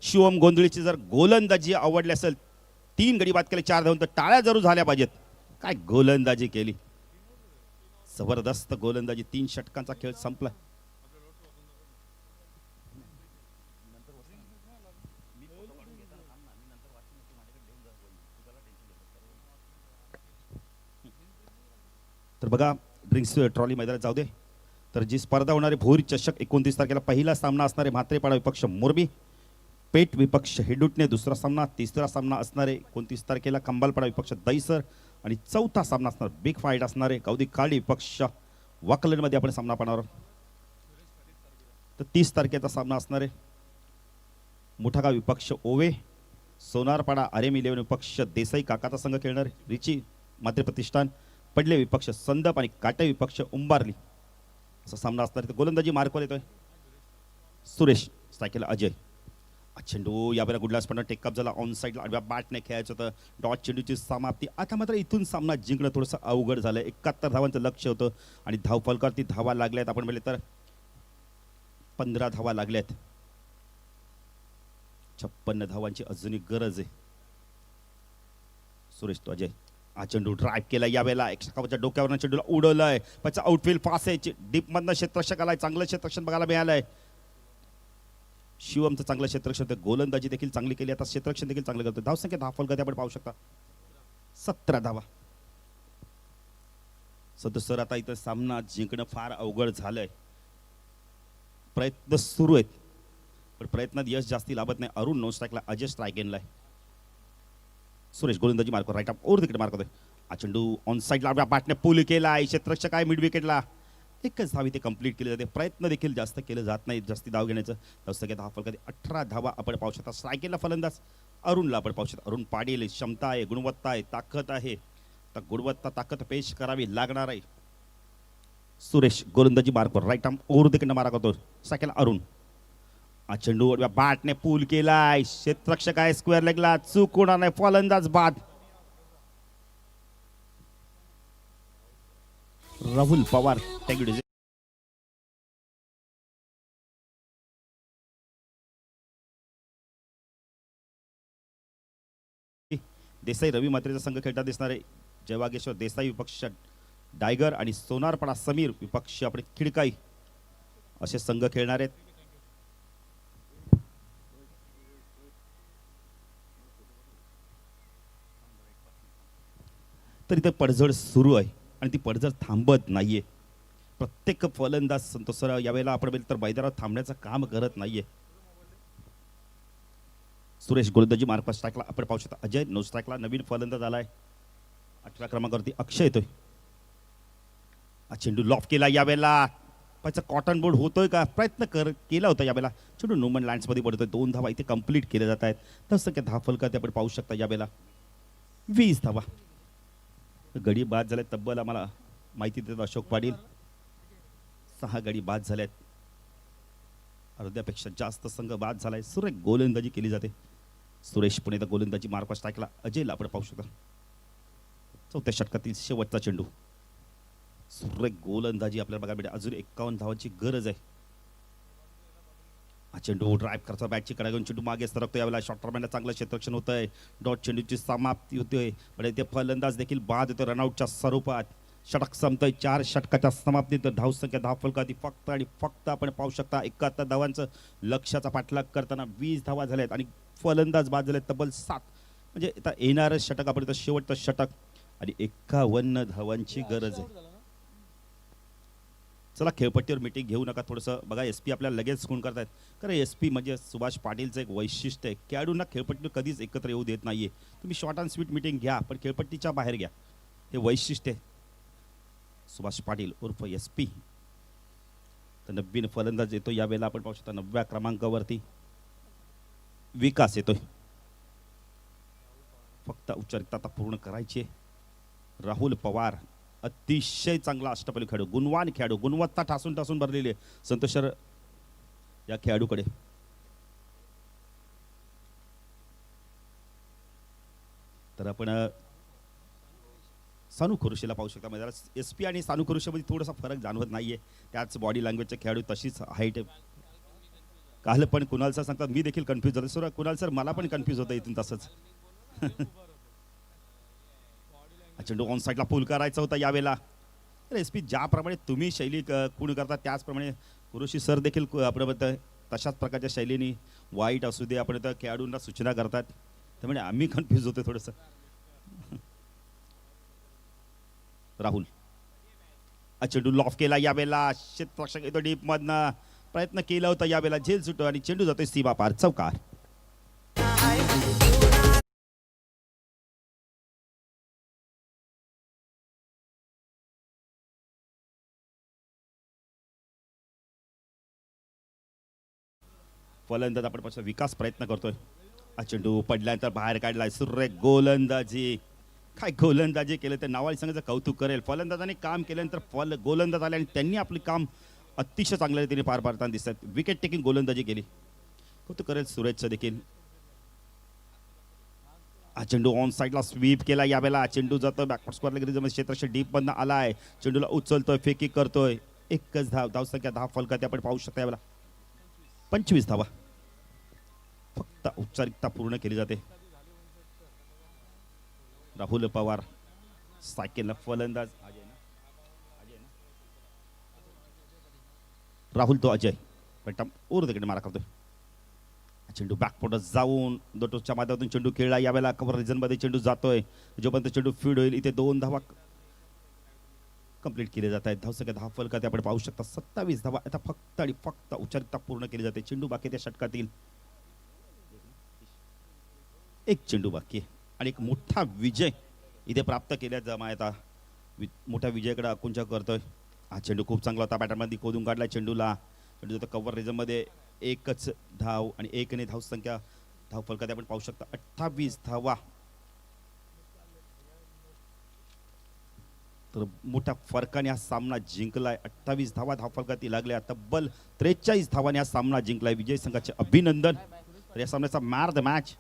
शिवम गोंधळीची जर गोलंदाजी आवडली असेल, 3 गडी बाद केले, 4 धावून, तर टाळ्या जरूर झाल्या पाहिजेत. काय गोलंदाजी केली, जबरदस्त गोलंदाजी. 3 षटकांचा खेळ संपला. तर बघा ड्रिंक्स ट्रॉली मैदानात जाऊ दे. तर जी स्पर्धा होणारी भोरी चषक 29 तारखेला पहिला सामना असणारे म्हात्रेपाडा विपक्ष मोरबी, पेठ विपक्ष हेडुटणे दुसरा सामना, तिसरा सामना असणारे 29 तारखेला कंबालपाडा विपक्ष दहीसर आणि चौथा सामना असणार बिग फाईट असणारे गौदी काळी विपक्ष वाकलनमध्ये आपण सामना पाहणार आहोत. तर 30 तारखेचा सामना असणारे मुठागाव विपक्ष ओवे, सोनारपाडा आर्यम इलेव्हन विपक्ष देसाई काकाचा संघ खेळणार रिची मात्र प्रतिष्ठान, पडले विपक्ष संदप आणि काटे विपक्ष उंबारली असा सामना असणार. तर गोलंदाजी मार्कवर येतोय सुरेश, स्ट्रायकेला अजय. चेंडू यावेळेला गुडलास पण टेकअप झाला, ऑन साईडला आडव्या बॅटने खेळायचं होतं. डॉट चेंडूची समाप्ती. आता मात्र इथून सामना जिंकणं थोडंसं अवघड झालं. 71 धावांचं लक्ष होतं आणि धावफलकावरती धावा लागल्यात. आपण म्हणले तर 15 धावा लागल्यात. 56 धावांची अजूनही गरज आहे. सुरेश तो अजय, हा चेंडू ड्राईव्ह केला यावेळेला एक्स्ट्राच्या डोक्यावरनं चेंडूला उडवलंय. त्याचा आउटफील्ड फास्ट आहे, डीपमधनं क्षेत्ररक्षक आलाय. चांगलं क्षेत्ररक्षण बघायला मिळालंय. शिवमचं चांगलं क्षेत्ररक्षण होतं. गोलंदाजी देखील चांगली केली. आता क्षेत्ररक्षण देखील चांगलं करतो. धावसंख्या धावफलक आपण पाहू शकता 17 धावा. सर आता इथं सामना जिंकणं फार अवघड झालंय. प्रयत्न सुरू आहेत पण प्रयत्नात यश जास्ती लाभत नाही. अरुण नो स्ट्राईकला, अजय स्ट्राईक एनला. सुरेश गोलंदाजी मार्क राईट अप ओव्हर तिकडे मार्क होतोय. हा चेंडू ऑन साईडला बॅटने पुल केला. क्षेत्ररक्षक आहे मिड विकेटला. एकच धावी ते कंप्लीट केले जाते. प्रयत्न देखील जास्त केलं जात नाही जास्ती धाव घेण्याचं. धावसंख्या धावफलकात 18 धावा आपण पाहू शकता. स्ट्रायकेला फलंदाज अरुणला आपण पाहू शकता. अरुण पाटील, क्षमता आहे, गुणवत्ता आहे, ताकद आहे. तर गुणवत्ता ताकद पेश करावी लागणार आहे. सुरेश गोलंदाजी मार्कवर राईट आर्म ओव्हर तिकडनं मारा करतो. स्ट्रायकेला अरुण, हा चेंडू बॅटने पूल केलाय. क्षेत्ररक्षक आहे स्क्वेअर लेगला, चूक होणार नाही. फलंदाज बाद. राहुल पवार टॅगडी देसाई रवी मात्रेचा संघ खेळता दिसणार आहे. जयवागेश्वर देसाई विपक्ष डायगर आणि सोनारपाडा समीर विपक्ष आपले खिडकाई असे संघ खेळणार आहेत. तर इथे पडझड सुरू आहे आणि ती पडझड थांबत नाहीये. प्रत्येक फलंदाज संतोष सर यावेळेला आपण बघितलं तर मैदानात थांबण्याचं काम करत नाहीये. सुरेश गोलंदाजी मार्क स्ट्राईकला आपण पाहू शकता. अजय नो स्ट्राईकला. नवीन फलंदाज आलाय 18 क्रमांकावरती अक्षय येतोय. हा चेंडू लॉफ केला यावेळेला. त्याचा कॉटन बोर्ड होतोय का, प्रयत्न केला होता यावेळेला. चेंडू नोमन लँड्समध्ये पडतोय. 2 धावा इथे कंप्लीट केल्या जात आहेत. तसं काय धावफलकात आपण पाहू शकता यावेळेला 20 धावा. गडी बाद झाल्यात तब्बल आम्हाला माहिती देतात अशोक पाटील. 6 गडी बाद झाल्यात. अर्ध्यापेक्षा जास्त संघ बाद झालाय. सुरेख गोलंदाजी केली जाते. सुरेश पुणे तर गोलंदाजी मार्क स्ट्राईकला अजयला आपण पाहू शकता. 4थ्या षटकातील शेवटचा चेंडू. सुरेख गोलंदाजी आपल्याला बघायला मिळते. अजून 51 धावांची गरज आहे. हा चेंडू ड्राईव्ह करता बॅटची कडा घेऊन चेंडू मागे सरकतो. यावेळेला शॉर्टरमॅनला चांगलं क्षेत्ररक्षण होत आहे. डॉट चेंडूची समाप्ती होते पण इथे फलंदाज देखील बाद होतो रनआउटच्या स्वरूपात. षटक संपतोय. 4 षटकाच्या समाप्तीत धावसंख्या धावफलकात फक्त आणि फक्त आपण पाहू शकता 71 धावांचं लक्ष्याचा पाठलाग करताना 20 धावा झाल्यात आणि फलंदाज बाद झाले तब्बल 7. म्हणजे आता येणारं षटक आपण इथं शेवटचं षटक आणि 51 धावांची गरज आहे. चला खेळपट्टीवर मीटिंग घेऊ नका. थोडंसं बघा SP आपल्याला लगेच खूण करतायत. कारण SP म्हणजे सुभाष पाटीलचं एक वैशिष्ट्य आहे. खेळाडूंना खेळपट्टीवर कधीच एकत्र येऊ देत नाहीये. तुम्ही शॉर्ट अँड स्वीट मीटिंग घ्या पण खेळपट्टीच्या बाहेर घ्या. हे वैशिष्ट्य आहे सुभाष पाटील उर्फ SP. तर नवीन फलंदाज येतो यावेळेला आपण पाहू शकता. 9व्या क्रमांकावरती विकास येतोय. फक्त औपचारिकता आता पूर्ण करायची आहे. राहुल पवार अतिशय चांगला अष्टपैलू खेळाडू, गुणवान खेळाडू, गुणवत्ता ठासून ठासून भरलेली आहे संतोष सर या खेळाडूकडे. तर आपण सानू खुरुशीला पाहू शकता. म्हणजे SP आणि सानू खुरुशीमध्ये थोडासा फरक जाणवत नाहीये. त्याच बॉडी लँग्वेजचे खेळाडू, तशीच हाईट. काल पण कुणाल सर सांगतात मी देखील कन्फ्यूज झालो. सर कुणाल सर मला पण कन्फ्यूज होतं इथून तसंच. चेंडू ऑन साईडला पूल करायचा होता यावेळेला. तर SP ज्याप्रमाणे तुम्ही शैली खूण करता त्याचप्रमाणे कुरुशी सर देखील आपण तशाच प्रकारच्या शैलीने वाईट असू दे आपण तर खेळाडूंना सूचना करतात. त्यामुळे आम्ही कन्फ्यूज होतो थोडंसं. राहुल चेंडू लॉफ केला यावेळेला क्षेत्ररक्षक येतो डीप मधनं प्रयत्न केला होता यावेळेला झेल सुटतो आणि चेंडू जातोय सीमा पार चौकार. फलंदाज आपण पासून विकास प्रयत्न करतोय. चेंडू पडल्यानंतर बाहेर काढलाय सुरेख गोलंदाजी. काय गोलंदाजी केलं तर नावाली संघाचं कौतुक करेल. फलंदाजाने काम केल्यानंतर गोलंदाज आले आणि त्यांनी आपले काम अतिशय चांगल्या रीतीने पार पाडताना दिसतात. विकेट टेकिंग गोलंदाजी केली. कौतुक करेल सुरेशचं देखील. चेंडू ऑन साईडला स्वीप केला यावेळेला. चेंडू जातो बॅकवर्ड स्क्वेअर क्षेत्राच्या डीप मधनं आलाय. चेंडूला उचलतोय फेकी करतोय. एकच धावसंख्या 10 फलकात आपण पाहू शकता यावेळेला 25 धावा फक्त औपचारिकता पूर्ण केली जाते. राहुल पवार सायकलला फलंदाज. राहुल तो अजय पण ओर तिकडे मारा करतोय. चेंडू बॅकफुटत जाऊन दोटोच्या माध्यमातून चेंडू खेळला यावेळेला कव्हर रिजन मध्ये चेंडू जातोय. जोपर्यंत चेंडू फीड होईल इथे 2 धावा कंप्लीट केले जात आहेत. धावसंख्या 10 फलकात आपण पाहू शकता 27 धावा आता फक्त आणि फक्त औपचारिकता पूर्ण केली जाते. चेंडू बाकी त्या षटकातील एक चेंडू बाकी आहे आणि एक मोठा विजय इथे प्राप्त केल्या जमा आता मोठ्या विजयाकडे आकुंचा करतोय. चेंडू खूप चांगला होता. बॅटरमध्ये खोदून काढला चेंडूला. चेंडू जातो कव्हर रिजन मध्ये एकच धाव आणि एकने धावसंख्या 10 फलकात आपण पाहू शकता 28 धावा. तर मोठ्या फरकाने हा सामना जिंकलाय. 28 धावा धावफलकात लागल्या. तब्बल 43 धावाने हा सामना जिंकलाय. विजय संघाचे अभिनंदन. तर या सामन्याचा man of the match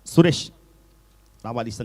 Suresh Navali संघ